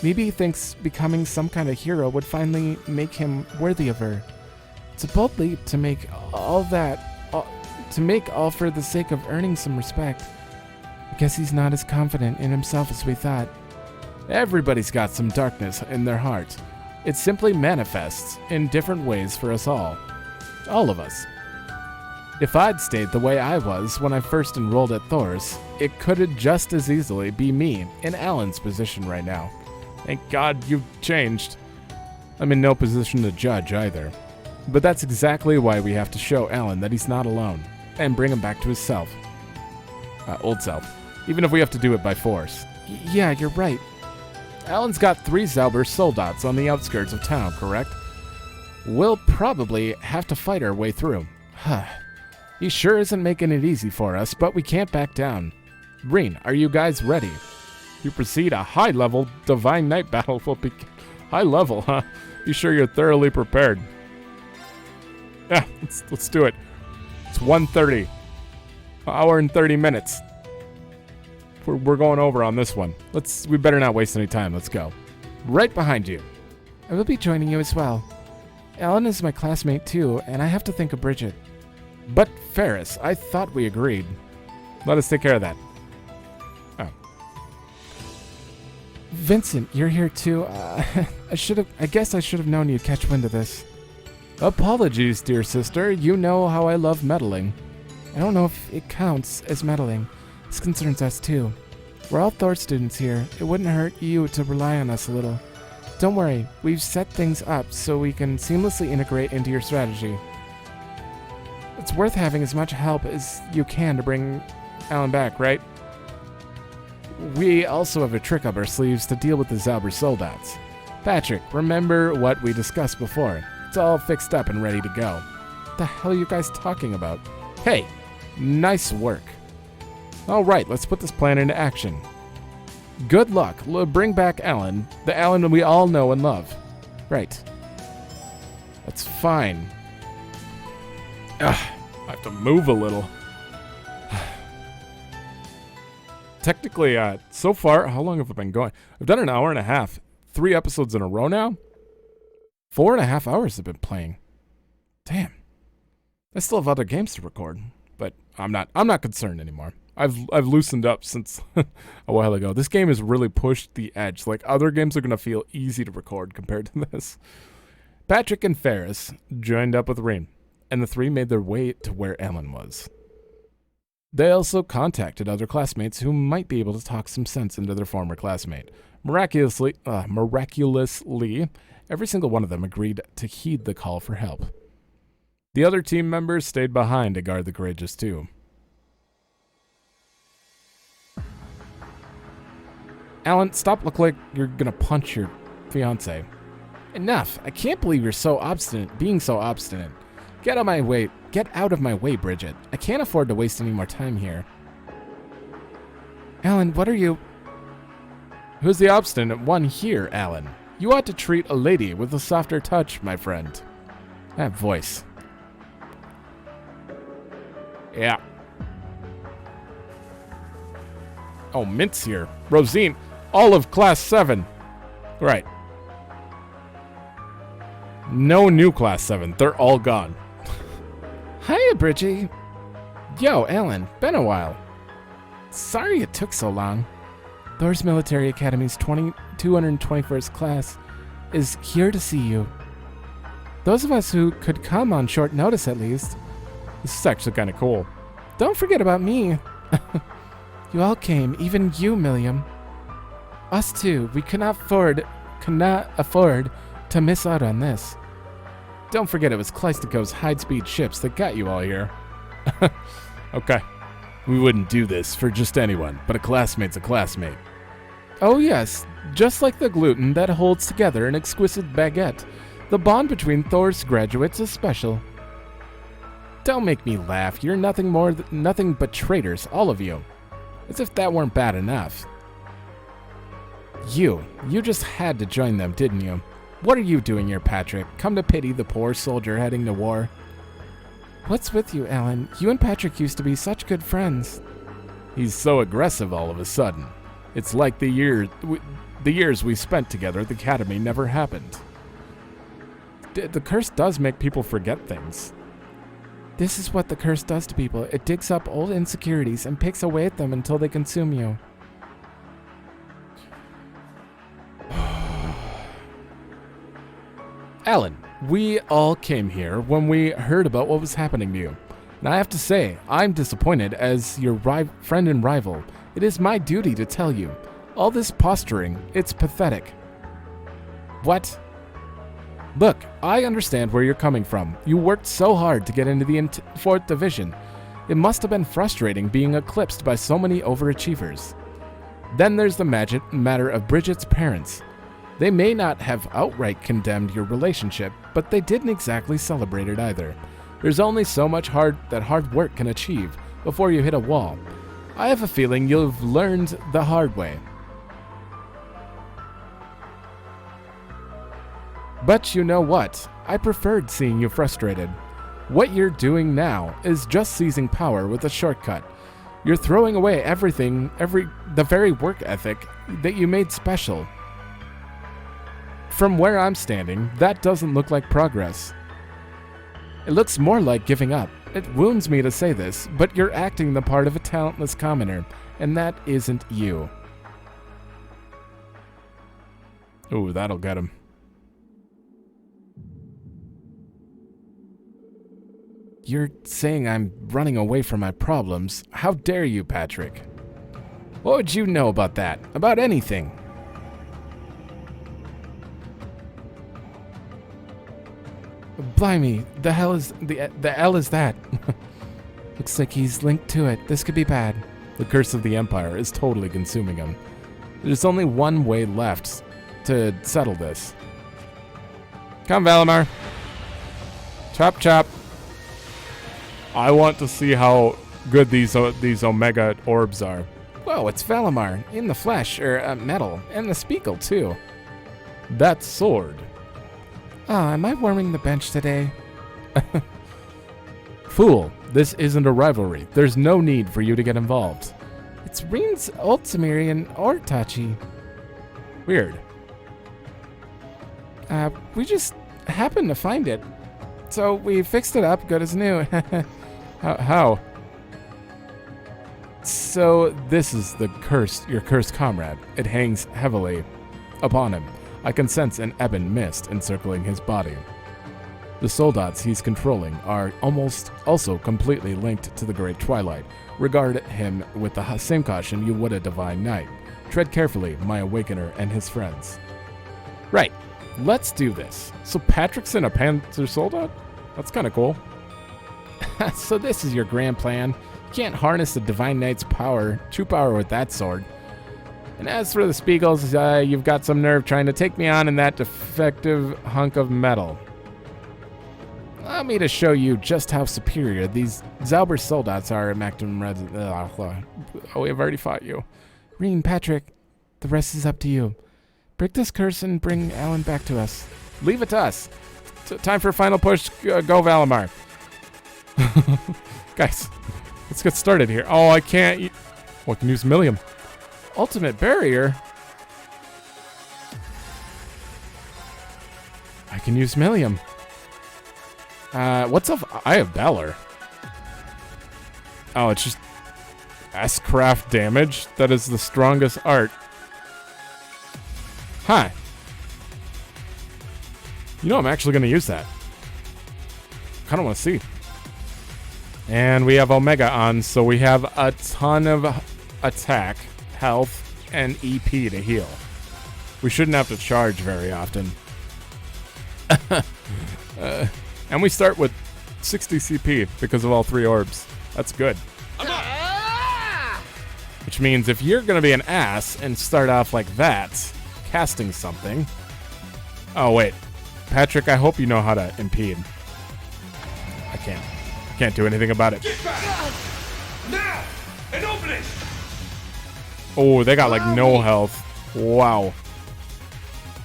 Maybe he thinks becoming some kind of hero would finally make him worthy of her. It's a bold leap to make all for the sake of earning some respect. I guess he's not as confident in himself as we thought. Everybody's got some darkness in their heart. It simply manifests in different ways for us all. All of us. If I'd stayed the way I was when I first enrolled at Thor's, it could just as easily be me in Alan's position right now. Thank God you've changed. I'm in no position to judge either. But that's exactly why we have to show Alan that he's not alone, and bring him back to his self. Old self. Even if we have to do it by force. Yeah, you're right. Alan's got 3 Zauber soldats on the outskirts of town, correct? We'll probably have to fight our way through. He sure isn't making it easy for us, but we can't back down. Reen, are you guys ready? You proceed a high-level Divine Knight battle will be... High level, huh? Be sure you're thoroughly prepared. Yeah, let's do it. It's 1:30. An hour and 30 minutes. We're going over on this one. We better not waste any time. Let's go. Right behind you. I will be joining you as well. Alan is my classmate too, and I have to think of Bridget. But Ferris, I thought we agreed. Let us take care of that. Oh. Vincent, you're here too. I guess I should have known you'd catch wind of this. Apologies, dear sister. You know how I love meddling. I don't know if it counts as meddling. This concerns us too. We're all Thor students here. It wouldn't hurt you to rely on us a little. Don't worry, we've set things up so we can seamlessly integrate into your strategy. It's worth having as much help as you can to bring Alan back, right? We also have a trick up our sleeves to deal with the Zauber soldats. Patrick, remember what we discussed before. It's all fixed up and ready to go. What the hell are you guys talking about? Hey, nice work. All right, let's put this plan into action. Good luck. Bring back Alan, the Alan we all know and love. Right. That's fine. I have to move a little. Technically, so far, how long have I been going? I've done an hour and a half. 3 episodes in a row now. 4.5 hours have been playing. Damn. I still have other games to record, but I'm not concerned anymore. I've loosened up since a while ago. This game has really pushed the edge. Like, other games are going to feel easy to record compared to this. Patrick and Ferris joined up with Reen, and the 3 made their way to where Alan was. They also contacted other classmates who might be able to talk some sense into their former classmate. Miraculously, every single one of them agreed to heed the call for help. The other team members stayed behind to guard the Courageous too. Alan, stop looking like you're gonna punch your fiance. Enough. I can't believe you're so obstinate, being so obstinate. Get out of my way. Get out of my way, Bridget. I can't afford to waste any more time here. Alan, what are you... Who's the obstinate one here, Alan? You ought to treat a lady with a softer touch, my friend. That voice. Yeah. Oh, Mint's here. Rosine, all of Class 7. Right. No new Class 7. They're all gone. Hiya, Bridgie. Yo, Alan. Been a while. Sorry it took so long. Thor's Military Academy's 221st class is here to see you. Those of us who could come on short notice at least. This is actually kind of cool. Don't forget about me. You all came, even you, Milliam. Us too. We cannot afford to miss out on this. Don't forget it was Kleistico's high-speed ships that got you all here. Okay. We wouldn't do this for just anyone, but a classmate's a classmate. Oh yes, just like the gluten that holds together an exquisite baguette, the bond between Thor's graduates is special. Don't make me laugh. You're nothing but traitors, all of you. As if that weren't bad enough. You just had to join them, didn't you? What are you doing here, Patrick? Come to pity the poor soldier heading to war? What's with you, Alan? You and Patrick used to be such good friends. He's so aggressive all of a sudden. It's like the years we spent together at the academy never happened. The curse does make people forget things. This is what the curse does to people. It digs up old insecurities and picks away at them until they consume you. Alan, we all came here when we heard about what was happening to you. And I have to say, I'm disappointed as your friend and rival. It is my duty to tell you. All this posturing, it's pathetic. What? Look, I understand where you're coming from. You worked so hard to get into the 4th Division. It must have been frustrating being eclipsed by so many overachievers. Then there's the matter of Bridget's parents. They may not have outright condemned your relationship, but they didn't exactly celebrate it either. There's only so much hard work can achieve before you hit a wall. I have a feeling you've learned the hard way. But you know what? I preferred seeing you frustrated. What you're doing now is just seizing power with a shortcut. You're throwing away the very work ethic that you made special. From where I'm standing, that doesn't look like progress. It looks more like giving up. It wounds me to say this, but you're acting the part of a talentless commoner, and that isn't you. Ooh, that'll get him. You're saying I'm running away from my problems. How dare you, Patrick? What would you know about that? About anything? Blimey, the hell is that? Looks like he's linked to it. This could be bad. The curse of the Empire is totally consuming him. There's only one way left to settle this. Come, Valimar. Chop, chop. I want to see how good these Omega orbs are. Whoa, it's Valimar, in the flesh, or metal, and the Spiegel, too. That sword. Ah, am I warming the bench today? Fool, this isn't a rivalry. There's no need for you to get involved. It's Reen's Ultimirian Ortachi. Weird. We just happened to find it. So we fixed it up, good as new. How? So this is your cursed comrade. It hangs heavily upon him. I can sense an ebon mist encircling his body. The soldats he's controlling are almost also completely linked to the Great Twilight. Regard him with the same caution you would a divine knight. Tread carefully, my awakener and his friends. Right, let's do this. So Patrick's in a Panther soldat? That's kind of cool. So this is your grand plan. You can't harness the divine knight's true power with that sword. And as for the Spiegels, you've got some nerve trying to take me on in that defective hunk of metal. Allow me to show you just how superior these Zauber soldats are at Mactum Red. Oh, we've already fought you. Reen, Patrick, the rest is up to you. Break this curse and bring Alan back to us. Leave it to us. Time for a final push. Go, Valimar. Guys, Let's get started here. Oh, I can't. Oh, I can use Millium. Ultimate barrier? I can use Millium. What's up? I have Valor. Oh, it's just S-craft damage. That is the strongest art. Huh. You know, I'm actually going to use that. Kind of want to see. And we have Omega on, so we have a ton of attack, health, and EP to heal. We shouldn't have to charge very often. And we start with 60 CP because of all 3 orbs. That's good. Which means if you're going to be an ass and start off like that, casting something... Oh, wait. Patrick, I hope you know how to impede. I can't do anything about it. Get back! Now! And open it! Oh, they got like no health. Wow.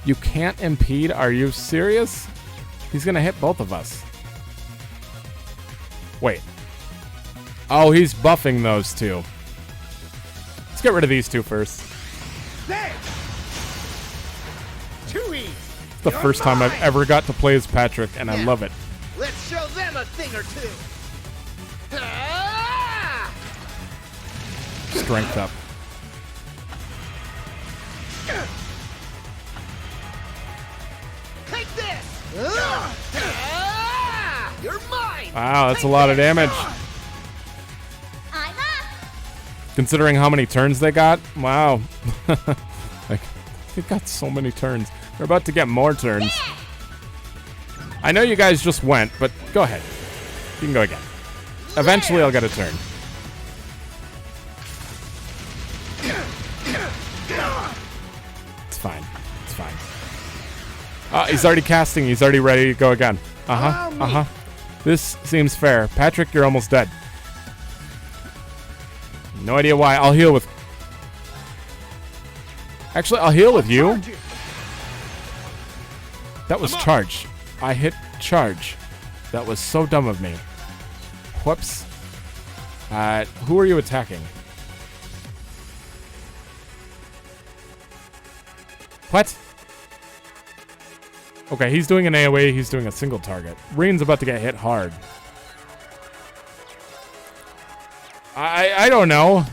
You can't impede? Are you serious? He's gonna hit both of us. Wait. Oh, he's buffing those two. Let's get rid of these two first. There! Too easy! It's the first time I've ever got to play as Patrick, and I love it. Let's show them a thing or two! Strength up. Take this! You're mine! Wow, that's a lot of damage. I'm up. Considering how many turns they got, wow. Like, they got so many turns. They're about to get more turns. I know you guys just went, but go ahead. You can go again. Eventually, I'll get a turn. It's fine. It's fine. He's already casting. He's already ready to go again. Uh-huh. Uh-huh. This seems fair. Patrick, you're almost dead. No idea why. I'll heal with... Actually, I'll heal with you. That was charge. I hit charge. That was so dumb of me. Whoops. Who are you attacking? What? Okay, he's doing an AoE. He's doing a single target. Rain's about to get hit hard. I don't know.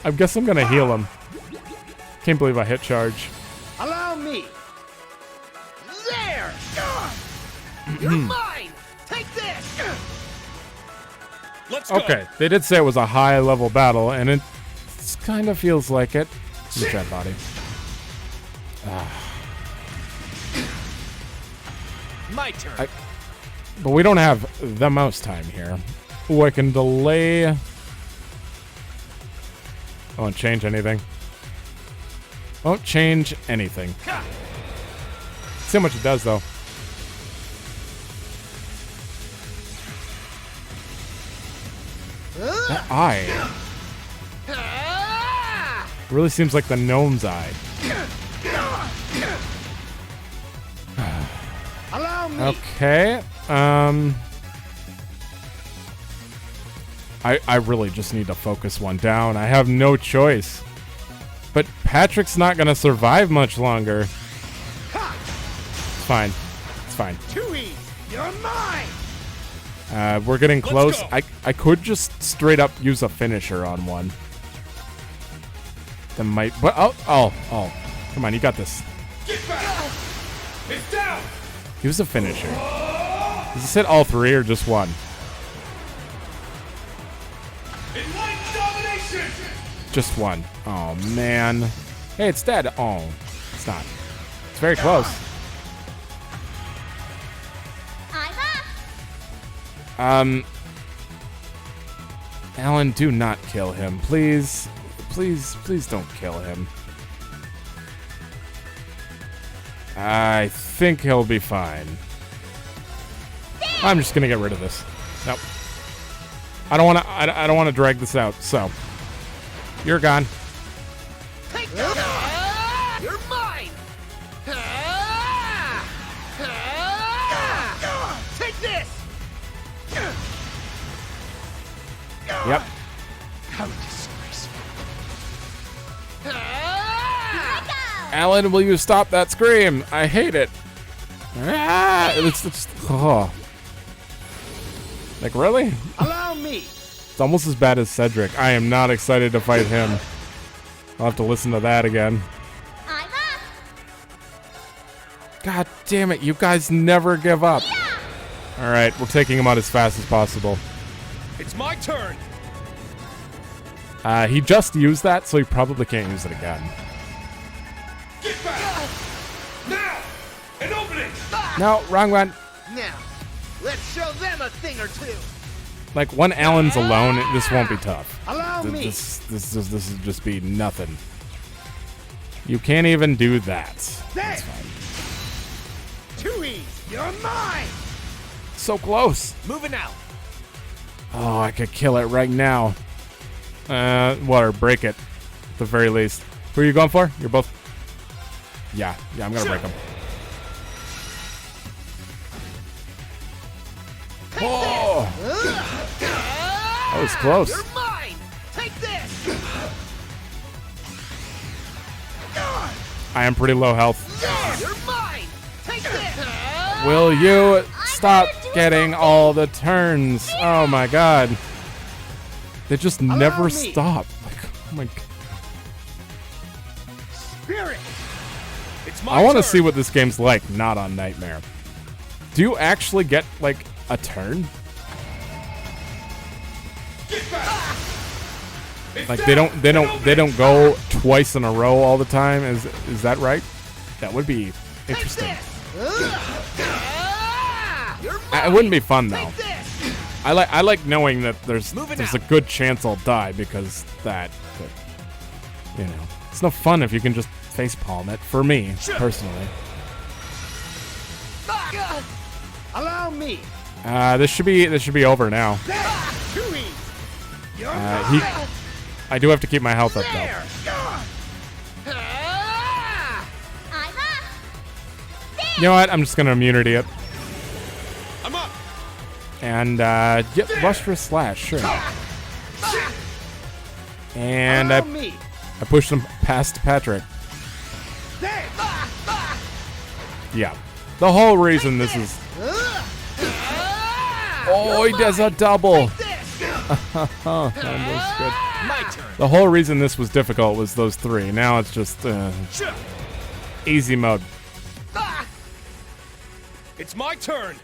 I guess I'm gonna heal him. Can't believe I hit charge. Allow me! There! You're mine! Take this! Let's go! Okay, they did say it was a high-level battle, and it kind of feels like it. Look at that body. My turn. But we don't have the most time here. Ooh, I can delay. I won't change anything. Won't change anything. See how much it does, though. That eye really seems like the gnome's eye. Allow me! Okay. I really just need to focus one down. I have no choice. But Patrick's not gonna survive much longer. It's fine. It's fine. Too easy! You're mine! We're getting close. go. I could just straight up use a finisher on one. That might. What? Oh! Come on, you got this. Get back! It's down! Use a finisher. Does this hit all 3 or just one? Enlightened domination! Just one. Oh man. Hey, it's dead. Oh, it's not. It's very close. I'm up. Alan, do not kill him, please. Please don't kill him. I think he'll be fine. I'm just gonna get rid of this. Nope. I don't want to drag this out. So, you're gone. Take that! You're mine! Take this! Yep. How disgraceful. Alan, will you stop that scream? I hate it. It's oh. Like, really? Allow me. It's almost as bad as Cedric. I am not excited to fight him. I'll have to listen to that again. I'm up. God damn it, you guys never give up. Alright, we're taking him out as fast as possible. It's my turn. He just used that, so he probably can't use it again. Get back. Now. And open it. No, wrong one. Now, let's show them a thing or two. Like, when Alan's alone, this won't be tough. Allow me. This will just be nothing. You can't even do that. There. That's fine. Too easy. You're mine. So close. Moving out. Oh, I could kill it right now. Or break it, at the very least. Who are you going for? You're both... Yeah, I'm gonna break them. Oh! That was close. You're mine. Take this. I am pretty low health. You're mine. Take this. Will you stop getting all the turns? Oh my god. They just never me. stop. Like, oh my god. Spirit. It's my I want to turn. see what this game's like, not on Nightmare. Do you actually get, like, a turn? Get back. Like, they don't go twice in a row all the time? Is that right? That would be interesting. It wouldn't be fun, though. I like knowing that there's a good chance I'll die because that, but, you know, it's no fun if you can just facepalm it. For me, personally. Allow me. This should be over now. Too easy. You're I do have to keep my health up though. there. I'm up. You know what? I'm just gonna immunity it. I'm up. And yep, lustrous slash, sure. And Allow me. I pushed him past Patrick. There. Yeah. The whole reason this is oh, he does a double. Oh, that was good. My turn. The whole reason this was difficult was those three. Now it's just easy mode. It's my turn.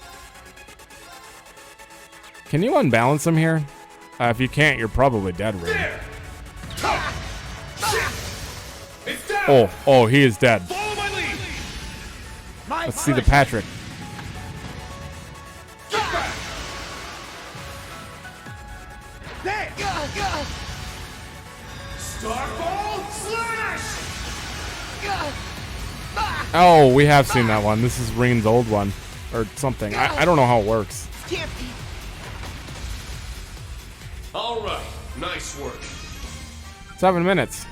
Can you unbalance him here? If you can't, you're probably dead, really. It's down. Oh, he is dead. Follow my lead. Let's see the Patrick. Get back. There. Starball slash. Oh, we have seen that one. This is Reen's old one. Or something. I don't know how it works. Can't be. All right, nice work. 7 minutes.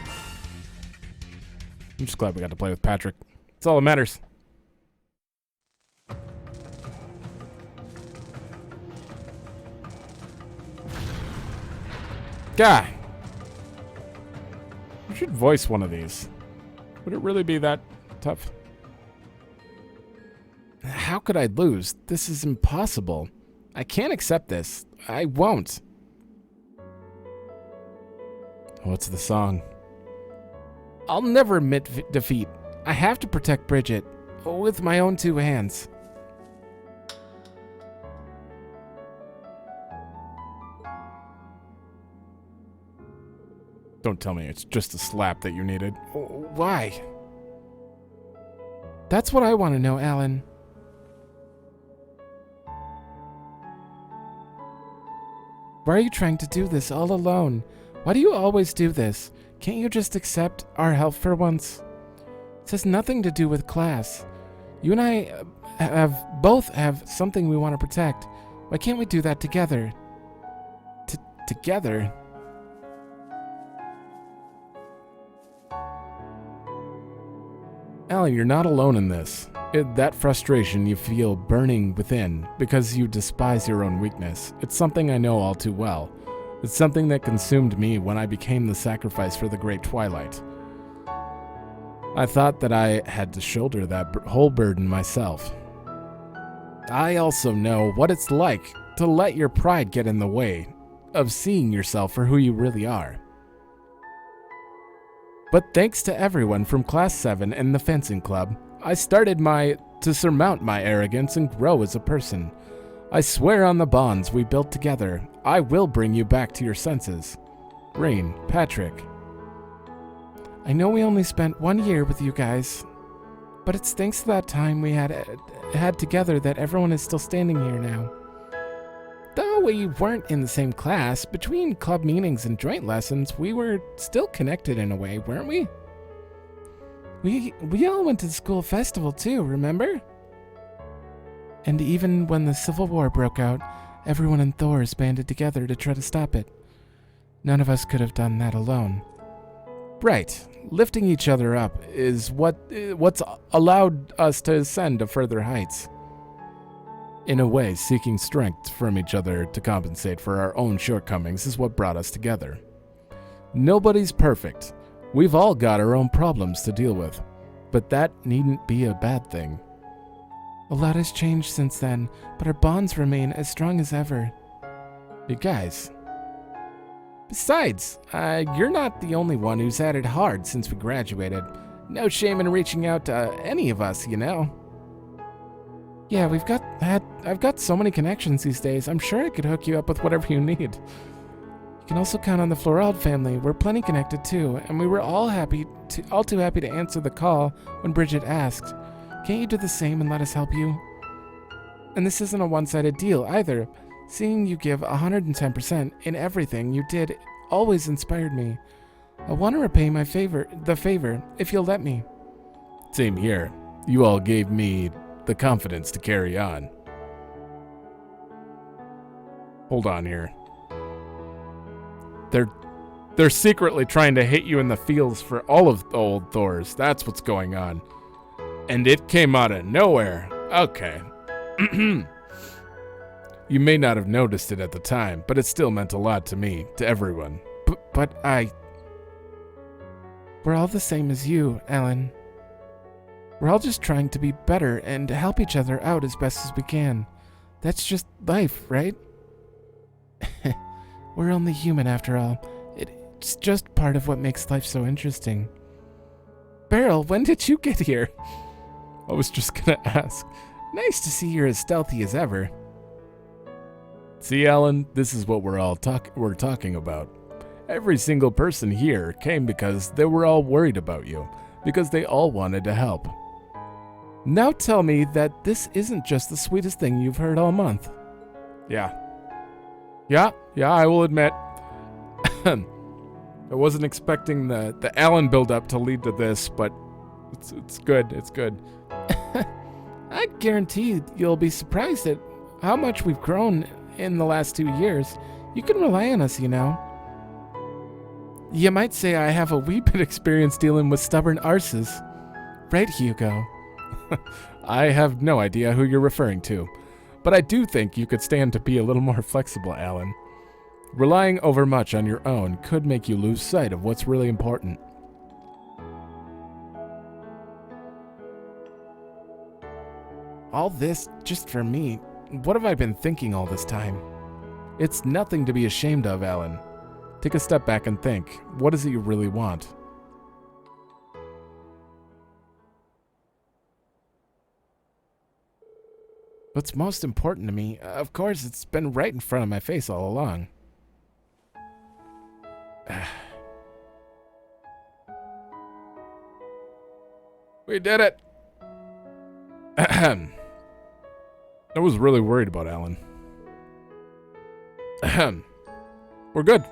I'm just glad we got to play with Patrick. That's all that matters. Guy. You should voice one of these. Would it really be that tough? How could I lose? This is impossible. I can't accept this. I won't. What's the song? I'll never admit defeat. I have to protect Bridget with my own two hands. Don't tell me it's just a slap that you needed. Why? That's what I want to know, Alan. Why are you trying to do this all alone? Why do you always do this? Can't you just accept our help for once? This has nothing to do with class. You and I both have something we want to protect. Why can't we do that together? Together? Alan, you're not alone in this. That frustration you feel burning within because you despise your own weakness. It's something I know all too well. It's something that consumed me when I became the sacrifice for the Great Twilight. I thought that I had to shoulder that whole burden myself. I also know what it's like to let your pride get in the way of seeing yourself for who you really are. But thanks to everyone from Class 7 and the fencing club, I started to surmount my arrogance and grow as a person. I swear on the bonds we built together, I will bring you back to your senses. Rain, Patrick. I know we only spent 1 year with you guys, but it's thanks to that time we had together that everyone is still standing here now. Though we weren't in the same class, between club meetings and joint lessons, we were still connected in a way, weren't we? We all went to the school festival too, remember? And even when the Civil War broke out, everyone in Thor's banded together to try to stop it. None of us could have done that alone. Right. Lifting each other up is what's allowed us to ascend to further heights. In a way, seeking strength from each other to compensate for our own shortcomings is what brought us together. Nobody's perfect. We've all got our own problems to deal with, but that needn't be a bad thing. A lot has changed since then, but our bonds remain as strong as ever. You guys. Besides, you're not the only one who's had it hard since we graduated. No shame in reaching out to any of us, you know. Yeah, I've got so many connections these days. I'm sure I could hook you up with whatever you need. You can also count on the Florald family. We're plenty connected too, and we were all too happy to answer the call when Bridget asked. Can't you do the same and let us help you? And this isn't a one-sided deal either. Seeing you give 110% in everything you did always inspired me. I want to repay the favor, if you'll let me. Same here. You all gave me the confidence to carry on. Hold on here. They're secretly trying to hit you in the feels for all of the old Thors. That's what's going on. And it came out of nowhere. Okay. You may not have noticed it at the time, but it still meant a lot to me, to everyone. But we're all the same as you, Ellen. We're all just trying to be better and help each other out as best as we can. That's just life, right? We're only human after all. It's just part of what makes life so interesting. Beryl, when did you get here? I was just gonna ask. Nice to see you're as stealthy as ever. See, Alan, this is what we're talking about. Every single person here came because they were all worried about you, because they all wanted to help. Now tell me that this isn't just the sweetest thing you've heard all month. Yeah, I will admit. I wasn't expecting the Alan build-up to lead to this, but it's good. I guarantee you'll be surprised at how much we've grown in the last 2 years. You can rely on us, you know. You might say I have a wee bit experience dealing with stubborn arses. Right, Hugo? I have no idea who you're referring to, but I do think you could stand to be a little more flexible, Alan. Relying overmuch on your own could make you lose sight of what's really important. All this just for me. What have I been thinking all this time? It's nothing to be ashamed of, Alan. Take a step back and think. What is it you really want? What's most important to me? Of course, it's been right in front of my face all along. We did it! Ahem. I was really worried about Alan. Ahem. We're good.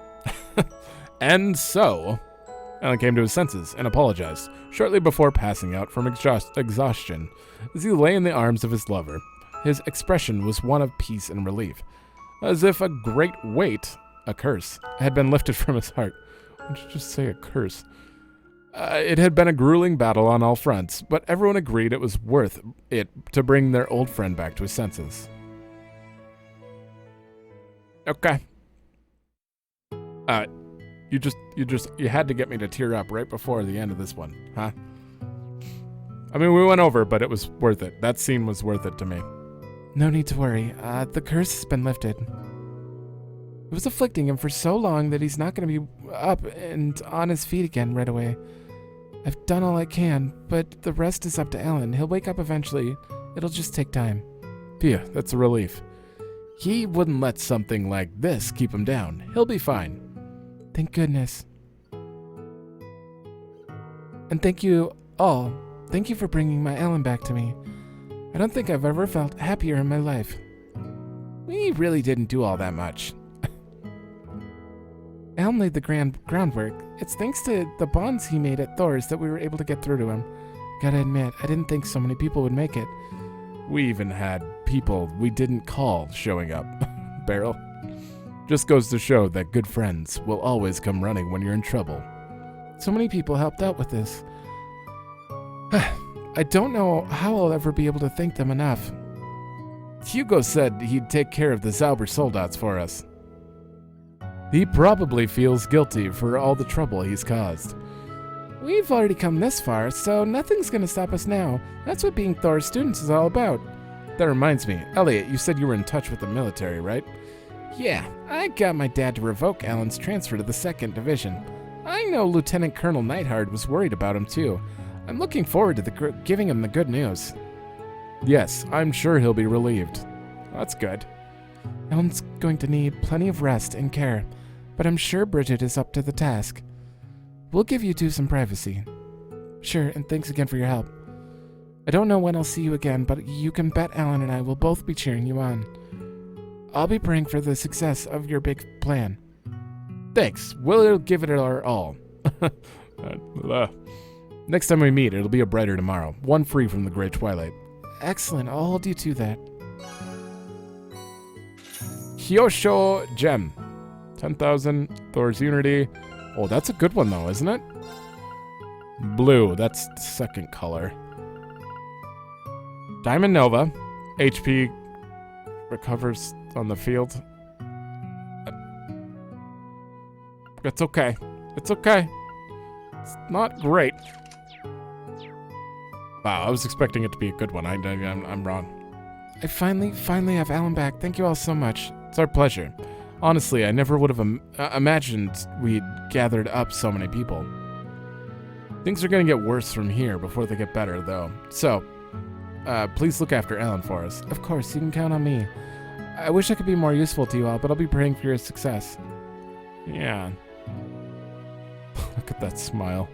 And so, Alan came to his senses and apologized, shortly before passing out from exhaustion. As he lay in the arms of his lover, his expression was one of peace and relief, as if a great weight, a curse, had been lifted from his heart. Why don't you just say a curse? It had been a grueling battle on all fronts, but everyone agreed it was worth it to bring their old friend back to his senses. Okay. You had to get me to tear up right before the end of this one, huh? I mean, we went over, but it was worth it. That scene was worth it to me. No need to worry. The curse has been lifted. It was afflicting him for so long that he's not going to be up and on his feet again right away. I've done all I can, but the rest is up to Alan. He'll wake up eventually. It'll just take time. Phew, that's a relief. He wouldn't let something like this keep him down. He'll be fine. Thank goodness. And thank you all. Thank you for bringing my Alan back to me. I don't think I've ever felt happier in my life. We really didn't do all that much. Alan laid the groundwork. It's thanks to the bonds he made at Thor's that we were able to get through to him. Gotta admit, I didn't think so many people would make it. We even had people we didn't call showing up. Beryl. Just goes to show that good friends will always come running when you're in trouble. So many people helped out with this. I don't know how I'll ever be able to thank them enough. Hugo said he'd take care of the Zauber soldats for us. He probably feels guilty for all the trouble he's caused. We've already come this far, so nothing's gonna stop us now. That's what being Thor's students is all about. That reminds me, Elliot, you said you were in touch with the military, right? Yeah, I got my dad to revoke Alan's transfer to the 2nd Division. I know Lieutenant Colonel Neidhard was worried about him too. I'm looking forward to giving him the good news. Yes, I'm sure he'll be relieved. That's good. Alan's going to need plenty of rest and care, but I'm sure Bridget is up to the task. We'll give you two some privacy. Sure, and thanks again for your help. I don't know when I'll see you again, but you can bet Alan and I will both be cheering you on. I'll be praying for the success of your big plan. Thanks. We'll give it our all. Next time we meet, it'll be a brighter tomorrow. One free from the Great Twilight. Excellent. I'll hold you to that. Kyosho Gem. 10,000. Thor's Unity. Oh, that's a good one, though, isn't it? Blue. That's the second color. Diamond Nova. HP recovers on the field. It's okay. It's okay. It's not great. Wow, I was expecting it to be a good one. I'm wrong. I finally have Alan back. Thank you all so much. It's our pleasure. Honestly, I never would have imagined we'd gathered up so many people. Things are going to get worse from here before they get better, though. So, please look after Alan for us. Of course, you can count on me. I wish I could be more useful to you all, but I'll be praying for your success. Yeah. Look at that smile.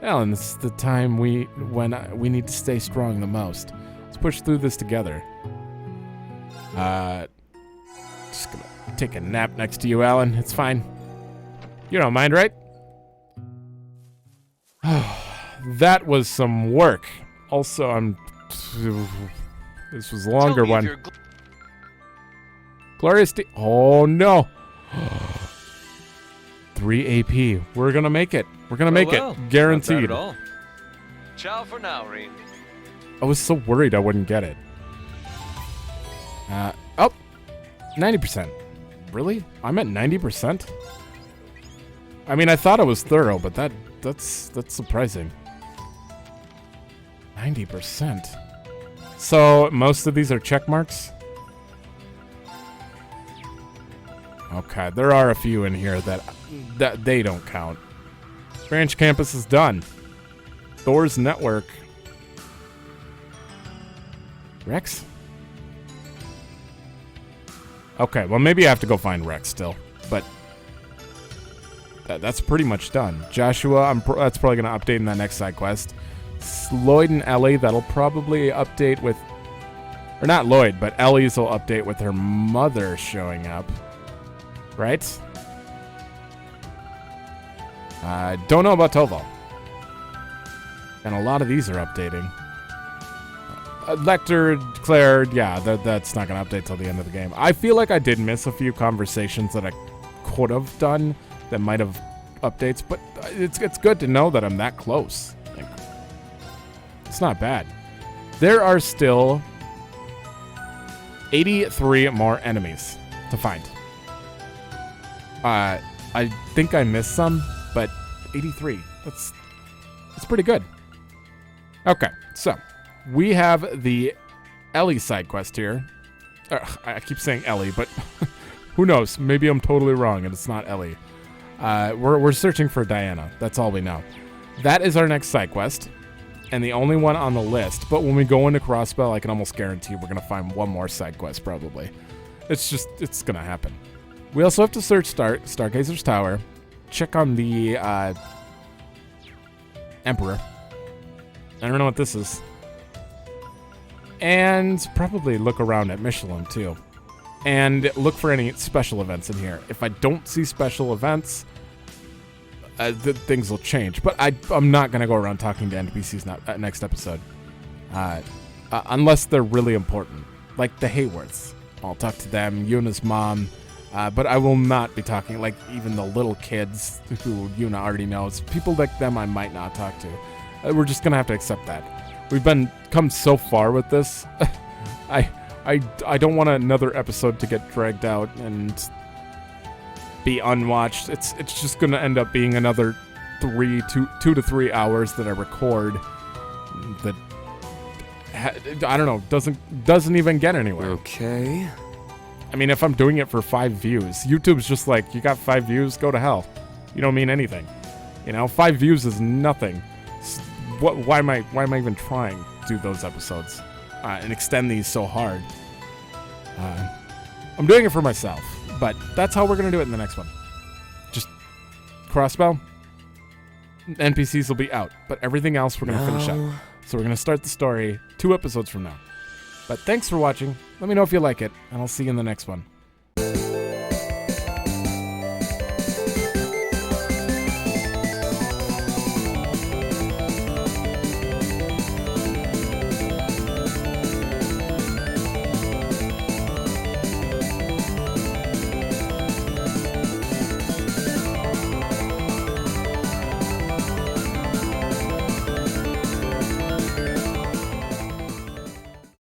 Alan, this is the time when we need to stay strong the most. Let's push through this together. Just gonna take a nap next to you, Alan. It's fine. You don't mind, right? That was some work. Also, this was a longer one. Glorious Oh no! 3 AP. We're gonna make it. We're gonna make it. Guaranteed. Not bad at all. Ciao for now, Reem. I was so worried I wouldn't get it. Oh! 90%. Really? I'm at 90%? I mean, I thought I was thorough, but that's surprising. 90%. So, most of these are check marks? Okay, there are a few in here that they don't count. Branch campus is done. Thor's network. Rex? Okay, well maybe I have to go find Rex still, but that's pretty much done. Joshua, that's probably going to update in that next side quest. Lloyd and Ellie, that'll probably update with, or not Lloyd, but Ellie's will update with her mother showing up. Right? Don't know about Toval. And a lot of these are updating. Lecter, Claire, yeah, that's not going to update till the end of the game. I feel like I did miss a few conversations that I could have done that might have updates, but it's good to know that I'm that close. Like, it's not bad. There are still 83 more enemies to find. I think I missed some, but 83. That's pretty good. Okay, so we have the Ellie side quest here. I keep saying Ellie, but who knows? Maybe I'm totally wrong and it's not Ellie. We're searching for Diana. That's all we know. That is our next side quest, and the only one on the list. But when we go into Crossbell, I can almost guarantee we're gonna find one more side quest probably. It's gonna happen. We also have to search Stargazer's Tower, check on the Emperor. I don't know what this is. And probably look around at Michelin too. And look for any special events in here. If I don't see special events, things will change. But I'm not going to go around talking to NPCs next episode. Unless they're really important. Like the Hayworths. I'll talk to them, Yuna's mom. But I will not be talking, like, even the little kids who Yuna already knows. People like them I might not talk to. We're just going to have to accept that. We've come so far with this. I don't want another episode to get dragged out and be unwatched. It's just going to end up being another 2 to 3 hours that I record that, I don't know, doesn't even get anywhere. Okay. I mean, if I'm doing it for 5 views, YouTube's just like, you got 5 views, go to hell. You don't mean anything. 5 views is nothing. Why am I even trying to do those episodes and extend these so hard? I'm doing it for myself, but that's how we're gonna do it in the next one. Just Crossbow. NPCs will be out, but everything else we're gonna finish up. So we're gonna start the story 2 episodes from now. But thanks for watching. Let me know if you like it, and I'll see you in the next one.